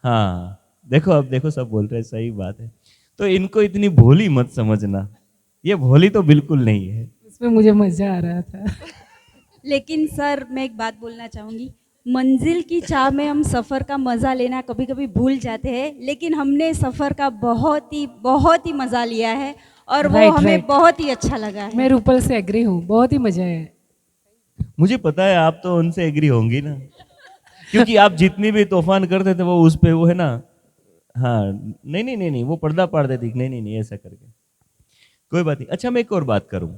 हाँ देखो, अब देखो सब बोल रहे हैं सही बात है। तो इनको इतनी भोली मत समझना, ये भोली तो बिल्कुल नहीं है। उसमें मुझे मज़ा आ रहा था। लेकिन सर मैं एक बात बोलना चाहूँगी, मंजिल की चाह में हम सफ़र का मज़ा लेना कभी कभी भूल जाते हैं, लेकिन हमने सफ़र का बहुत ही मज़ा लिया है और वो Right, हमें right. बहुत ही अच्छा लगा है। मैं रूपल से एग्री हूँ, बहुत ही मज़ा आया। मुझे पता है आप तो उनसे एग्री होंगी ना, क्योंकि आप जितनी भी तूफान करते थे वो उस पे वो है ना, हाँ नहीं नहीं नहीं नहीं वो पर्दा पाड़ देती, नहीं नहीं नहीं ऐसा करके कोई बात नहीं। अच्छा मैं एक और बात करूं,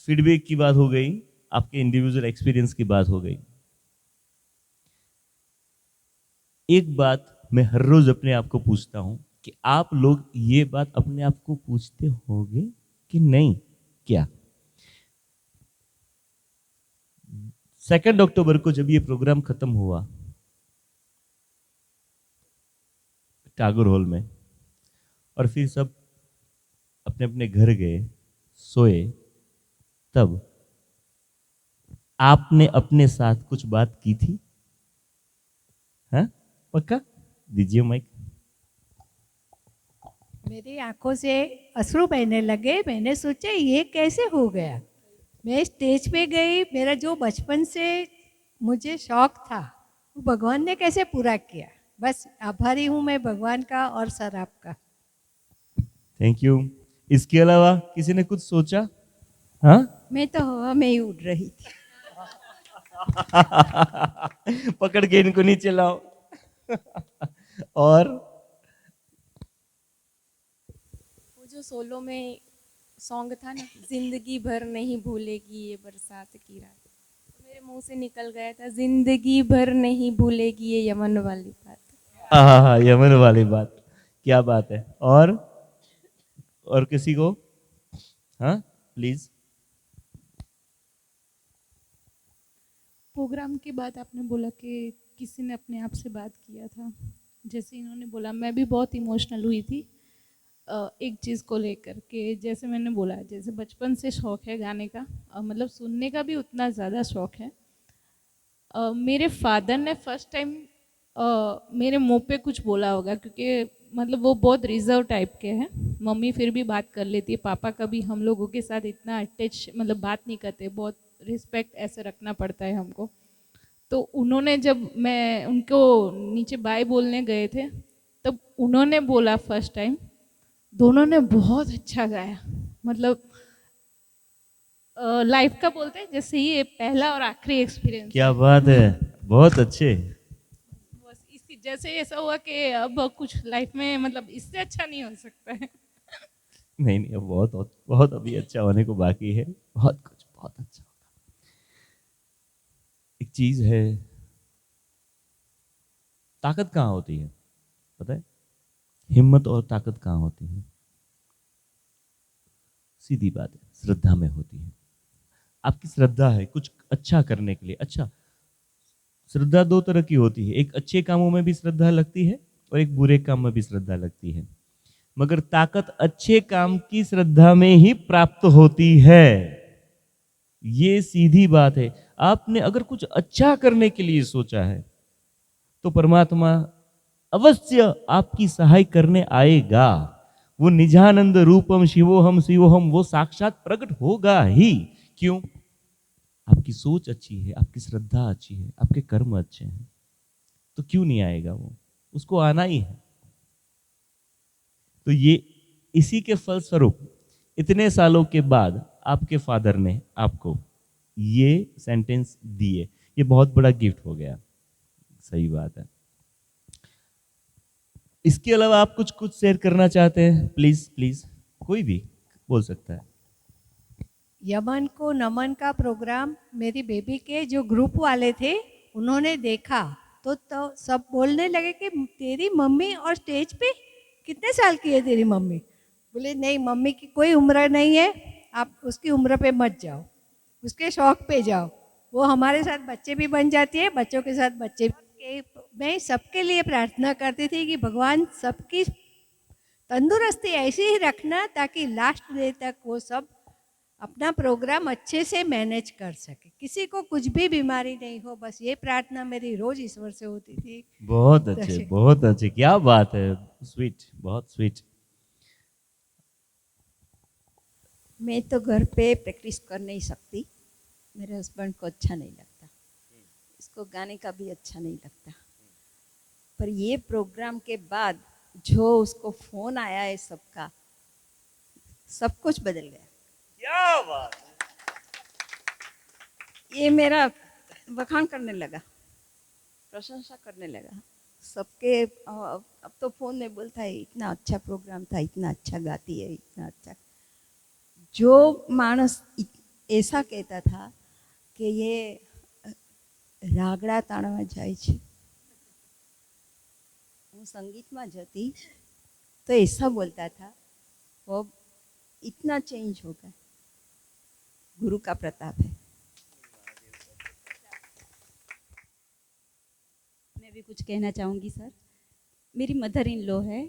फीडबैक की बात हो गई, आपके इंडिविजुअल एक्सपीरियंस की बात हो गई। एक बात मैं हर रोज अपने आप को पूछता हूं कि आप लोग ये बात अपने आप को पूछते होंगे कि नहीं क्या? 2 अक्टूबर को जब ये प्रोग्राम खत्म हुआ, टागोर हॉल में, और फिर सब अपने अपने घर गए, सोए, तब आपने अपने साथ कुछ बात की थी? हाँ, पक्का? दीजिए माइक। मेरी आंखों से अश्रु बहने लगे। मैंने सोचा ये कैसे हो गया। मैं स्टेज पे गई, मेरा जो बचपन से मुझे शौक था वो भगवान ने कैसे पूरा किया। बस आभारी हूँ मैं भगवान का और सर आपका। Thank you. इसके अलावा किसी ने कुछ सोचा? हाँ मैं तो हवा में ही उड़ रही थी। पकड़ के इनको नीचे लाओ। और वो जो सोलो में सॉन्ग था ना, जिंदगी भर नहीं भूलेगी ये बरसात की रात, तो मेरे मुंह से निकल गया था, जिंदगी भर नहीं भूलेगी ये यमन वाली बात। हाँ, यमन वाली बात, क्या बात है। और किसी को? हाँ प्लीज। प्रोग्राम के बाद आपने बोला कि किसी ने अपने आप से बात किया था, जैसे इन्होंने बोला मैं भी बहुत इमोशनल हुई थी एक चीज़ को लेकर के। जैसे मैंने बोला, जैसे बचपन से शौक़ है गाने का, मतलब सुनने का भी उतना ज़्यादा शौक़ है। मेरे फादर ने फर्स्ट टाइम मेरे मुंह पे कुछ बोला होगा, क्योंकि मतलब वो बहुत रिजर्व टाइप के हैं। मम्मी फिर भी बात कर लेती है, पापा कभी हम लोगों के साथ इतना अटैच मतलब बात नहीं करते, बहुत रिस्पेक्ट ऐसे रखना पड़ता है हमको। तो उन्होंने, जब मैं उनको नीचे बाय बोलने गए थे, तब उन्होंने बोला फर्स्ट टाइम, दोनों ने बहुत अच्छा गाया। मतलब लाइफ का बोलते हैं जैसे ये पहला और आखिरी एक्सपीरियंस। क्या बात है, बहुत अच्छे। बस इसी जैसे ऐसा हुआ कि अब कुछ लाइफ में मतलब इससे अच्छा नहीं हो सकता है। नहीं, अब बहुत बहुत अभी अच्छा होने को बाकी है, बहुत कुछ बहुत अच्छा होगा। एक चीज है, ताकत कहाँ होती है पता है? हिम्मत और ताकत कहाँ होती है? सीधी बात है, श्रद्धा में होती है। आपकी श्रद्धा है कुछ अच्छा करने के लिए। अच्छा, श्रद्धा दो तरह की होती है, एक अच्छे कामों में भी श्रद्धा लगती है और एक बुरे काम में भी श्रद्धा लगती है, मगर ताकत अच्छे काम की श्रद्धा में ही प्राप्त होती है। ये सीधी बात है। आपने अगर कुछ अच्छा करने के लिए सोचा है तो परमात्मा अवश्य आपकी सहाय करने आएगा। वो निजानंद रूपम शिवोहम शिवोहम, वो साक्षात प्रकट होगा ही। क्यों? आपकी सोच अच्छी है, आपकी श्रद्धा अच्छी है, आपके कर्म अच्छे हैं, तो क्यों नहीं आएगा वो? उसको आना ही है। तो ये इसी के फलस्वरूप इतने सालों के बाद आपके फादर ने आपको ये सेंटेंस दिए, ये बहुत बड़ा गिफ्ट हो गया। सही बात है। इसके अलावा आप कुछ शेयर करना चाहते हैं? प्लीज प्लीज, कोई भी बोल सकता है। यमन को नमन का प्रोग्राम मेरी बेबी के जो ग्रुप वाले थे उन्होंने देखा तो सब बोलने लगे कि तेरी मम्मी और स्टेज पे कितने साल की है तेरी मम्मी? बोले नहीं, मम्मी की कोई उम्र नहीं है, आप उसकी उम्र पे मत जाओ, उसके शौक पे जाओ। वो हमारे साथ बच्चे भी बन जाती है, बच्चों के साथ बच्चे भी। मैं सबके लिए प्रार्थना करती थी कि भगवान सबकी तंदुरुस्ती ऐसी ही रखना ताकि लास्ट डे तक वो सब अपना प्रोग्राम अच्छे से मैनेज कर सके, किसी को कुछ भी बीमारी नहीं हो। बस ये प्रार्थना मेरी रोज ईश्वर से होती थी। बहुत अच्छे, बहुत अच्छे, क्या बात है, स्वीट, बहुत स्वीट। मैं तो घर पे प्रैक्टिस कर नहीं सकती, मेरे हस्बैंड को अच्छा नहीं लगता, इसको गाने का भी अच्छा नहीं लगता, पर ये प्रोग्राम के बाद जो उसको फोन आया है सबका, सब कुछ बदल गया। क्या बात है। ये मेरा बखान करने लगा, प्रशंसा करने लगा सबके। अब तो फोन में बोलता है इतना अच्छा प्रोग्राम था, इतना अच्छा गाती है, इतना अच्छा। जो मानस ऐसा कहता था कि ये रागड़ा ताणवा जाए छे, હું સંગીતમાં જતી तो ऐसा बोलता था, वो इतना चेंज हो गया। गुरु का प्रताप है। मैं भी कुछ कहना चाहूँगी सर। मेरी मदर इन लॉ है,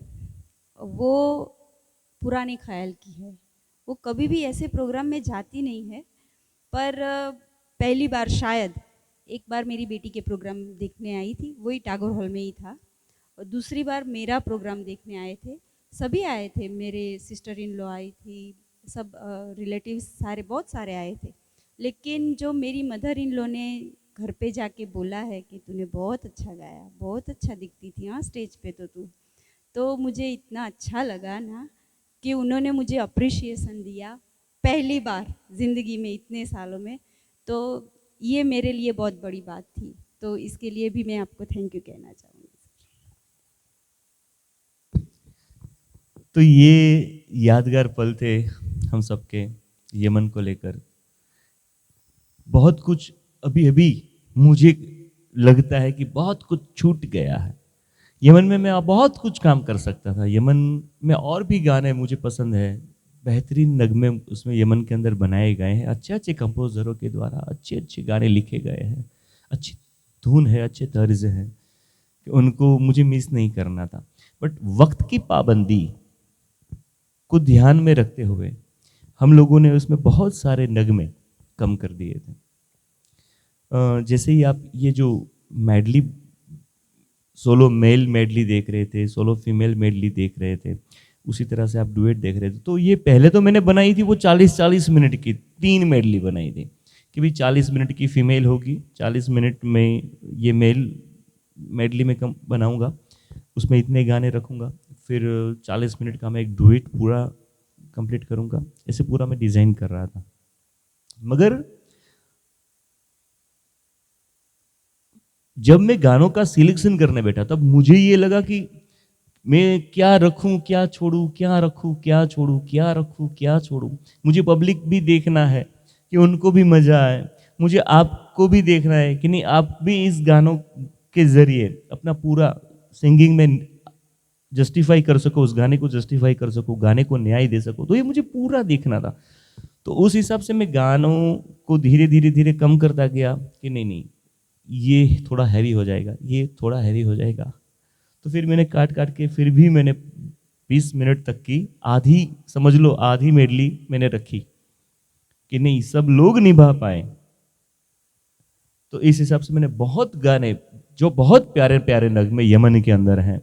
वो पुराने ख्याल की है। वो कभी भी ऐसे प्रोग्राम में जाती नहीं है, पर पहली बार शायद एक बार मेरी बेटी के प्रोग्राम देखने आई थी, वही टैगोर हॉल में ही था। और दूसरी बार मेरा प्रोग्राम देखने आए थे, सभी आए थे, मेरे सिस्टर इन लॉ आई थी, सब रिलेटिव्स सारे बहुत सारे आए थे। लेकिन जो मेरी मदर इन लॉ ने घर पे जाके बोला है कि तूने बहुत अच्छा गाया, बहुत अच्छा दिखती थी हाँ स्टेज पे तो मुझे इतना अच्छा लगा ना कि उन्होंने मुझे अप्रिशिएशन दिया पहली बार ज़िंदगी में इतने सालों में। तो ये मेरे लिए बहुत बड़ी बात थी, तो इसके लिए भी मैं आपको थैंक यू कहना चाहूँगी। तो ये यादगार पल थे हम सबके यमन को लेकर। बहुत कुछ अभी अभी मुझे लगता है कि बहुत कुछ छूट गया है। यमन में मैं बहुत कुछ काम कर सकता था। यमन में और भी गाने मुझे पसंद है, बेहतरीन नगमे उसमें यमन के अंदर बनाए गए हैं, अच्छे अच्छे कंपोजरों के द्वारा अच्छे अच्छे गाने लिखे गए हैं, अच्छी धुन है, अच्छे तर्ज हैं, कि उनको मुझे मिस नहीं करना था। बट वक्त की पाबंदी को ध्यान में रखते हुए हम लोगों ने उसमें बहुत सारे नगमे कम कर दिए थे। जैसे ही आप ये जो मेडली, सोलो मेल मेडली देख रहे थे, सोलो फीमेल मेडली देख रहे थे, उसी तरह से आप डुएट देख रहे थे। तो ये पहले तो मैंने बनाई थी वो 40-40 मिनट की 3 मेडली बनाई थी कि भाई 40 मिनट की फीमेल होगी, 40 मिनट में ये मेल मेडली में कम बनाऊंगा, उसमें इतने गाने रखूंगा, फिर 40 मिनट का मैं एक डुएट पूरा कंप्लीट करूंगा। ऐसे पूरा मैं डिज़ाइन कर रहा था। मगर जब मैं गानों का सिलेक्शन करने बैठा तब मुझे ये लगा कि मैं क्या रखूं, क्या छोड़ूं, क्या रखूं, क्या छोड़ूं, क्या रखूं, क्या छोड़ूं। मुझे पब्लिक भी देखना है कि उनको भी मजा आए, मुझे आपको भी देखना है कि नहीं आप भी इस गानों के जरिए अपना पूरा सिंगिंग में जस्टिफाई कर सको, उस गाने को जस्टिफाई कर सको, गाने को न्याय दे सको। तो ये मुझे पूरा देखना था। तो उस हिसाब से मैं गानों को धीरे धीरे धीरे कम करता गया कि नहीं नहीं ये थोड़ा हैवी हो जाएगा, ये थोड़ा हैवी हो जाएगा। तो फिर मैंने काट काट के फिर भी मैंने 20 मिनट तक की आधी, समझ लो आधी मेडली मैंने रखी कि नहीं सब लोग निभा पाए। तो इस हिसाब से मैंने बहुत गाने जो बहुत प्यारे प्यारे नगमे यमन के अंदर हैं,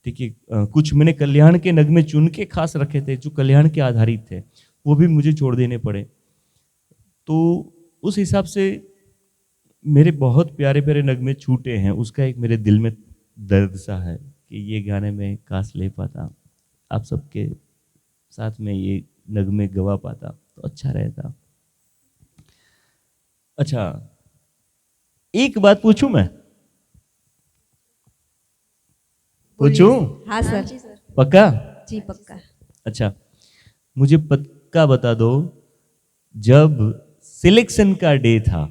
ठीक है, कुछ मैंने कल्याण के नगमे चुन के खास रखे थे जो कल्याण के आधारित थे, वो भी मुझे छोड़ देने पड़े। तो उस हिसाब से मेरे बहुत प्यारे प्यारे नगमे छूटे हैं। उसका एक मेरे दिल में दर्द सा है कि ये गाने में काश ले पाता, आप सबके साथ में ये नगमे गवा पाता तो अच्छा रहता। अच्छा, एक बात पूछूं मैं? पूछूं? हाँ सर। पक्का? जी पक्का। अच्छा, मुझे पक्का बता दो, जब सिलेक्शन का डे था,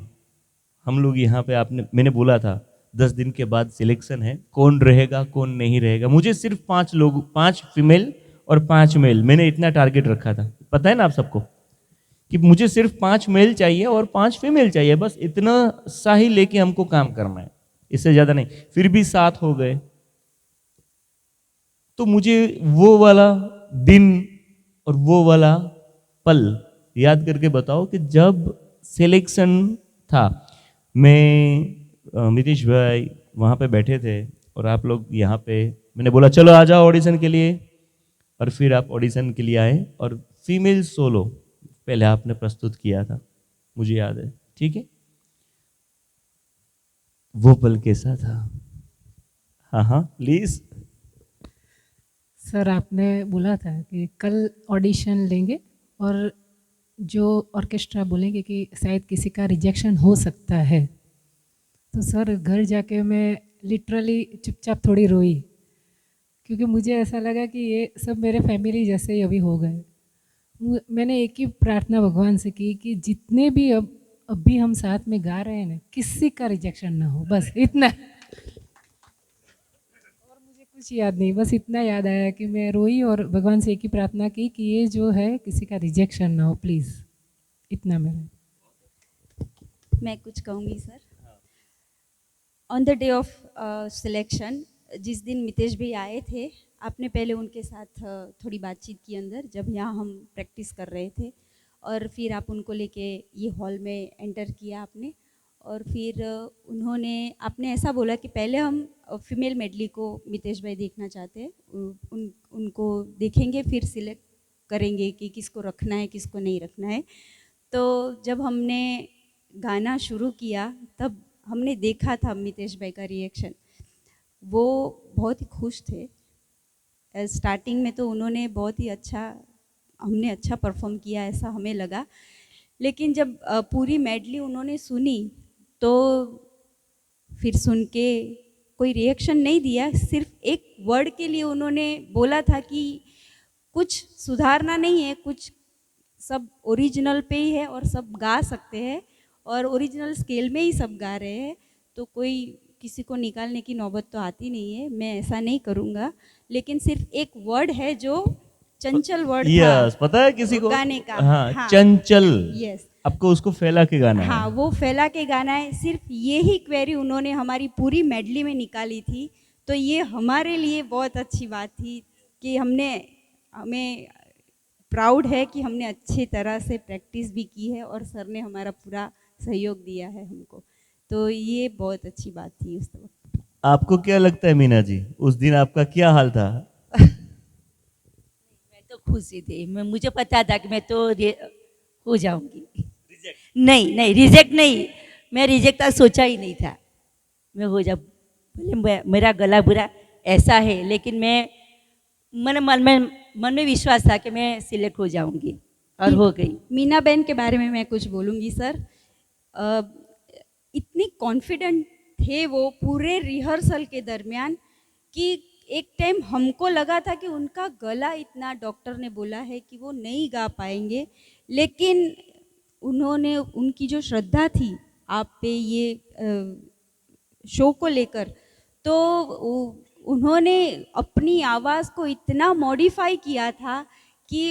हम लोग यहाँ पे, आपने, मैंने बोला था 10 दिन के बाद सिलेक्शन है, कौन रहेगा कौन नहीं रहेगा। मुझे सिर्फ 5 लोग, 5 फीमेल और 5 मेल, मैंने इतना टारगेट रखा था। पता है ना आप सबको कि मुझे सिर्फ 5 मेल चाहिए और 5 फीमेल चाहिए, बस इतना सा ही लेके हमको काम करना है, इससे ज़्यादा नहीं। फिर भी 7 हो गए। तो मुझे वो वाला दिन और वो वाला पल याद करके बताओ कि जब सिलेक्शन था, मैं नीतीश भाई वहाँ पे बैठे थे और आप लोग यहाँ पे, मैंने बोला चलो आ जाओ ऑडिशन के लिए, और फिर आप ऑडिशन के लिए आए और फीमेल सोलो पहले आपने प्रस्तुत किया था, मुझे याद है, ठीक है। वो पल कैसा था? हाँ हाँ प्लीज। सर आपने बोला था कि कल ऑडिशन लेंगे और जो ऑर्केस्ट्रा बोलेंगे कि शायद किसी का रिजेक्शन हो सकता है। तो सर घर जाके मैं लिटरली चुपचाप थोड़ी रोई, क्योंकि मुझे ऐसा लगा कि ये सब मेरे फैमिली जैसे ही अभी हो गए। मैंने एक ही प्रार्थना भगवान से की कि जितने भी अब भी हम साथ में गा रहे हैं ना, किसी का रिजेक्शन ना हो, बस इतना। और मुझे कुछ याद नहीं, बस इतना याद आया कि मैं रोई और भगवान से एक ही प्रार्थना की कि ये जो है किसी का रिजेक्शन ना हो प्लीज़, इतना मेरा। मैं कुछ कहूँगी sir. On the day of selection जिस दिन मितेश भाई आए थे, आपने पहले उनके साथ थोड़ी बातचीत की अंदर, जब यहाँ हम प्रैक्टिस कर रहे थे, और फिर आप उनको लेके ये हॉल में एंटर किया आपने, और फिर आपने ऐसा बोला कि पहले हम फीमेल मेडली को मितेश भाई देखना चाहते हैं, उनको देखेंगे, फिर सिलेक्ट करेंगे कि किसको रखना है किसको नहीं रखना है। तो जब हमने गाना शुरू किया तब हमने देखा था मितेश भाई का रिएक्शन, वो बहुत ही खुश थे। स्टार्टिंग में तो उन्होंने बहुत ही हमने अच्छा परफॉर्म किया ऐसा हमें लगा, लेकिन जब पूरी मेडली उन्होंने सुनी तो फिर सुन के कोई रिएक्शन नहीं दिया, सिर्फ एक वर्ड के लिए उन्होंने बोला था कि कुछ सुधारना नहीं है, कुछ सब ओरिजिनल पे ही है और सब गा सकते हैं और ओरिजिनल स्केल में ही सब गा रहे हैं, तो कोई किसी को निकालने की नौबत तो आती नहीं है, मैं ऐसा नहीं करूँगा। लेकिन सिर्फ एक वर्ड है जो चंचल वर्ड था, पता है किसी को गाने का। हाँ, चंचल। यस, आपको उसको फैला के गाना हाँ, है। वो फैला के गाना है। सिर्फ ये ही क्वेरी उन्होंने हमारी पूरी मेडली में निकाली थी, तो ये हमारे लिए बहुत अच्छी बात थी कि हमें प्राउड है कि हमने अच्छी तरह से प्रैक्टिस भी की है और सर ने हमारा पूरा सहयोग दिया है हमको, तो ये बहुत अच्छी बात थी उस वक्त। आपको क्या लगता है मीना जी, उस दिन आपका क्या हाल था? मैं तो खुशी थी, मुझे पता था कि मैं तो हो जाऊंगी। नहीं, रिजेक्ट नहीं, मैं रिजेक्ट तक सोचा ही नहीं था। मैं हो जा, भले मेरा गला बुरा ऐसा है, लेकिन मैं मन में विश्वास था कि मैं सिलेक्ट हो जाऊंगी और हो गई। मीना बहन के बारे में मैं कुछ बोलूँगी सर। इतनी कॉन्फिडेंट थे वो पूरे रिहर्सल के दरमियान कि एक टाइम हमको लगा था कि उनका गला इतना, डॉक्टर ने बोला है कि वो नहीं गा पाएंगे, लेकिन उन्होंने, उनकी जो श्रद्धा थी आप पे ये शो को लेकर, तो उन्होंने अपनी आवाज़ को इतना मॉडिफाई किया था कि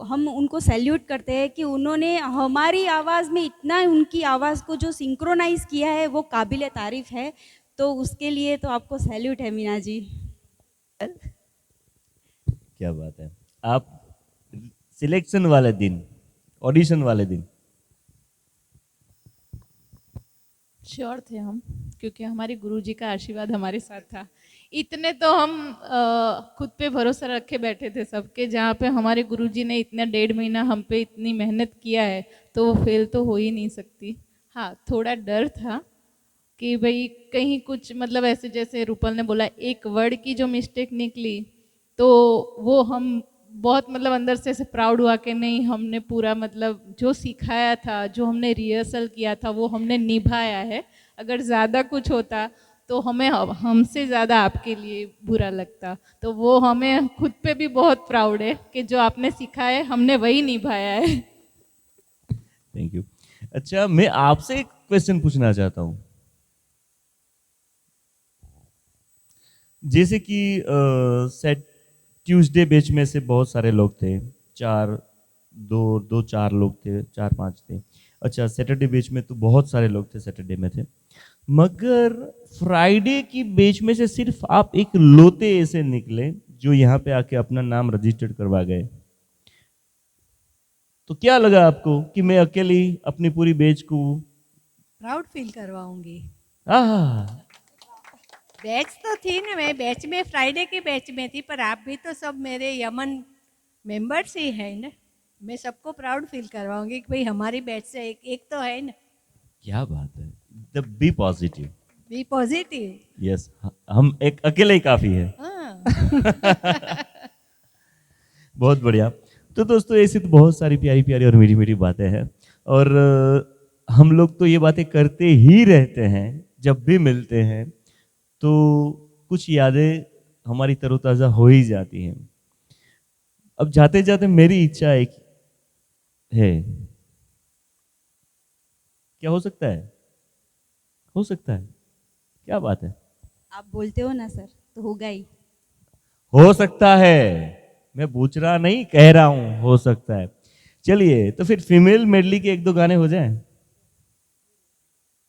हम उनको सैल्यूट करते हैं कि उन्होंने हमारी आवाज़ में इतना, उनकी आवाज़ को जो सिंक्रोनाइज़ किया है वो काबिल तारीफ़ है, तो उसके लिए तो आपको सैल्यूट है मीना जी। क्या बात है। आप सिलेक्शन वाले दिन, ऑडिशन वाले दिन श्योर थे हम, क्योंकि हमारे गुरुजी का आशीर्वाद हमारे साथ था। इतने तो हम खुद पे भरोसा रखे बैठे थे सबके, जहाँ पे हमारे गुरुजी ने इतना 1.5 महीना हम पे इतनी मेहनत किया है, तो वो फेल तो हो ही नहीं सकती। हाँ, थोड़ा डर था कि भाई कहीं कुछ, मतलब ऐसे जैसे रूपल ने बोला, एक वर्ड की जो मिस्टेक निकली तो वो हम बहुत, मतलब अंदर से ऐसे प्राउड हुआ कि नहीं, हमने पूरा, मतलब जो सिखाया था, जो हमने रिहर्सल किया था वो हमने निभाया है। अगर ज़्यादा कुछ होता तो हमसे ज़्यादा आपके लिए बुरा लगता, तो वो हमें खुद पे भी बहुत प्राउड है कि जो आपने सिखाया है हमने वही निभाया है। Thank you. अच्छा, मैं आपसे एक क्वेश्चन पूछना चाहता हूँ। जैसे कि सेट ट्यूसडे बैच में से बहुत सारे लोग थे, 4 लोग थे, 4-5 थे। अच्छा, सैटरडे बैच में तो बहुत सारे लोग थे, सैटरडे में थे, मगर फ्राइडे की बैच में से सिर्फ आप एक लोते ऐसे निकले जो यहाँ पे आके अपना नाम रजिस्टर्ड करवा गए। तो क्या लगा आपको कि मैं अकेली अपनी पूरी बैच को प्राउड फील करवाऊंगी? बैच तो थी ना, मैं बैच में, फ्राइडे के बैच में थी, पर आप भी तो सब मेरे यमन मेंबर्स ही है ना, मैं सबको प्राउड फील करवाऊंगी कि भाई हमारी बैच से एक तो है ना। क्या बात है। Be positive, be positive. Yes, हम एक अकेले ही काफी है। बहुत बढ़िया। तो दोस्तों, ऐसी तो बहुत सारी प्यारी प्यारी और मीठी मीठी बातें हैं, और हम लोग तो ये बातें करते ही रहते हैं। जब भी मिलते हैं तो कुछ यादें हमारी तरोताज़ा हो ही जाती हैं। अब जाते जाते मेरी इच्छा एक है, क्या हो सकता है? हो सकता है, क्या बात है? आप बोलते हो ना सर, तो होगा ही। हो सकता है, मैं पूछ रहा नहीं, कह रहा हूं हो सकता है। चलिए, तो फिर फीमेल मेडली के 1-2 गाने हो जाएं।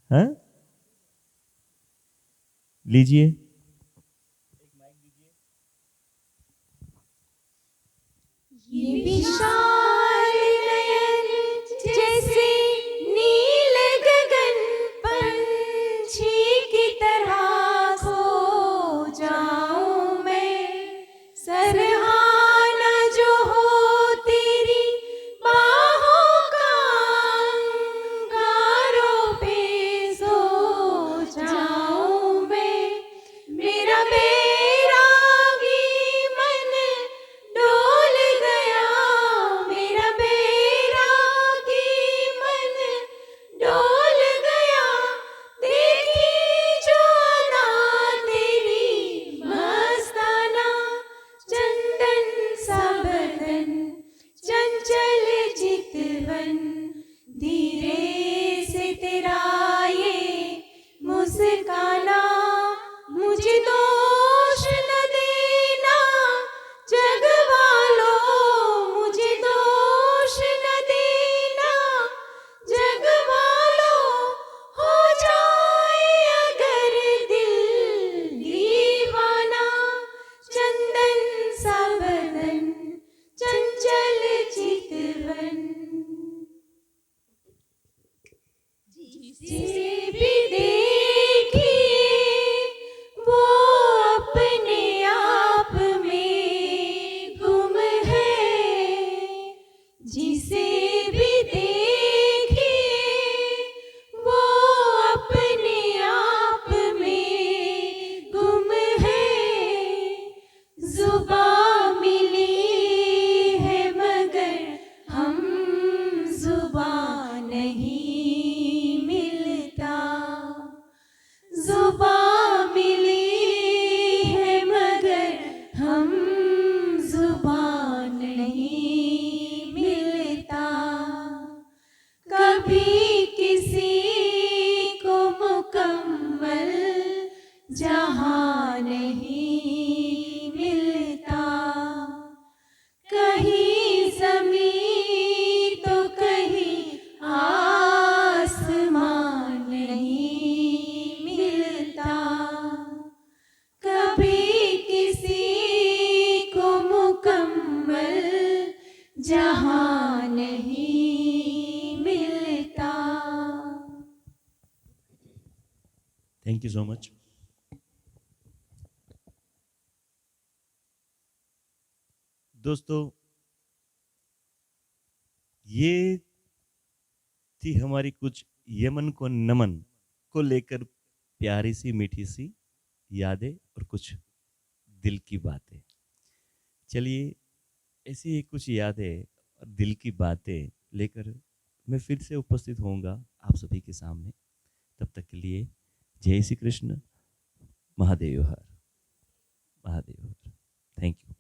हाँ, लीजिए। ये विशाल नयन जैसे नील गगन पंछी की तरह खो जाऊं मैं, सरहाना जो हो तेरी बाहों का, अंगारों पे सो जाऊं मैं, मेरा बैरागी मन डोल गया, मेरा बैरागी मन डोल गया, देखी जो अदा तेरी मस्ताना, चंदन सा बदन चंचल चितवन, धीरे से तेरा ये मुस्काना, मुझे दोष न देना जग वालों, मुझे दोष न देना जग वालों, हो जाए अगर दिल दीवाना, चंदन सा बदन चंचल चितवन, जिसे भी देखिए वो अपने आप में गुम है, जिसे भी देखिए वो अपने आप में गुम है, जुबां मिली है मगर हम जुबां नहीं मिलता, जुबां मिली है मगर हम जुबां नहीं मिलता, कभी किसी को मुकम्मल जहां नहीं मिलता, कहीं ज़मीं तो कहीं आसमान नहीं मिलता, कभी किसी को मुकम्मल जहां नहीं मिलता। Thank you so much. दोस्तों, ये थी हमारी कुछ यमन को नमन को लेकर प्यारी सी मीठी सी यादें और कुछ दिल की बातें। चलिए, ऐसी ही कुछ यादें और दिल की बातें लेकर मैं फिर से उपस्थित होऊंगा आप सभी के सामने। तब तक के लिए जय श्री कृष्ण, महादेव हर, महादेव हर। Thank you.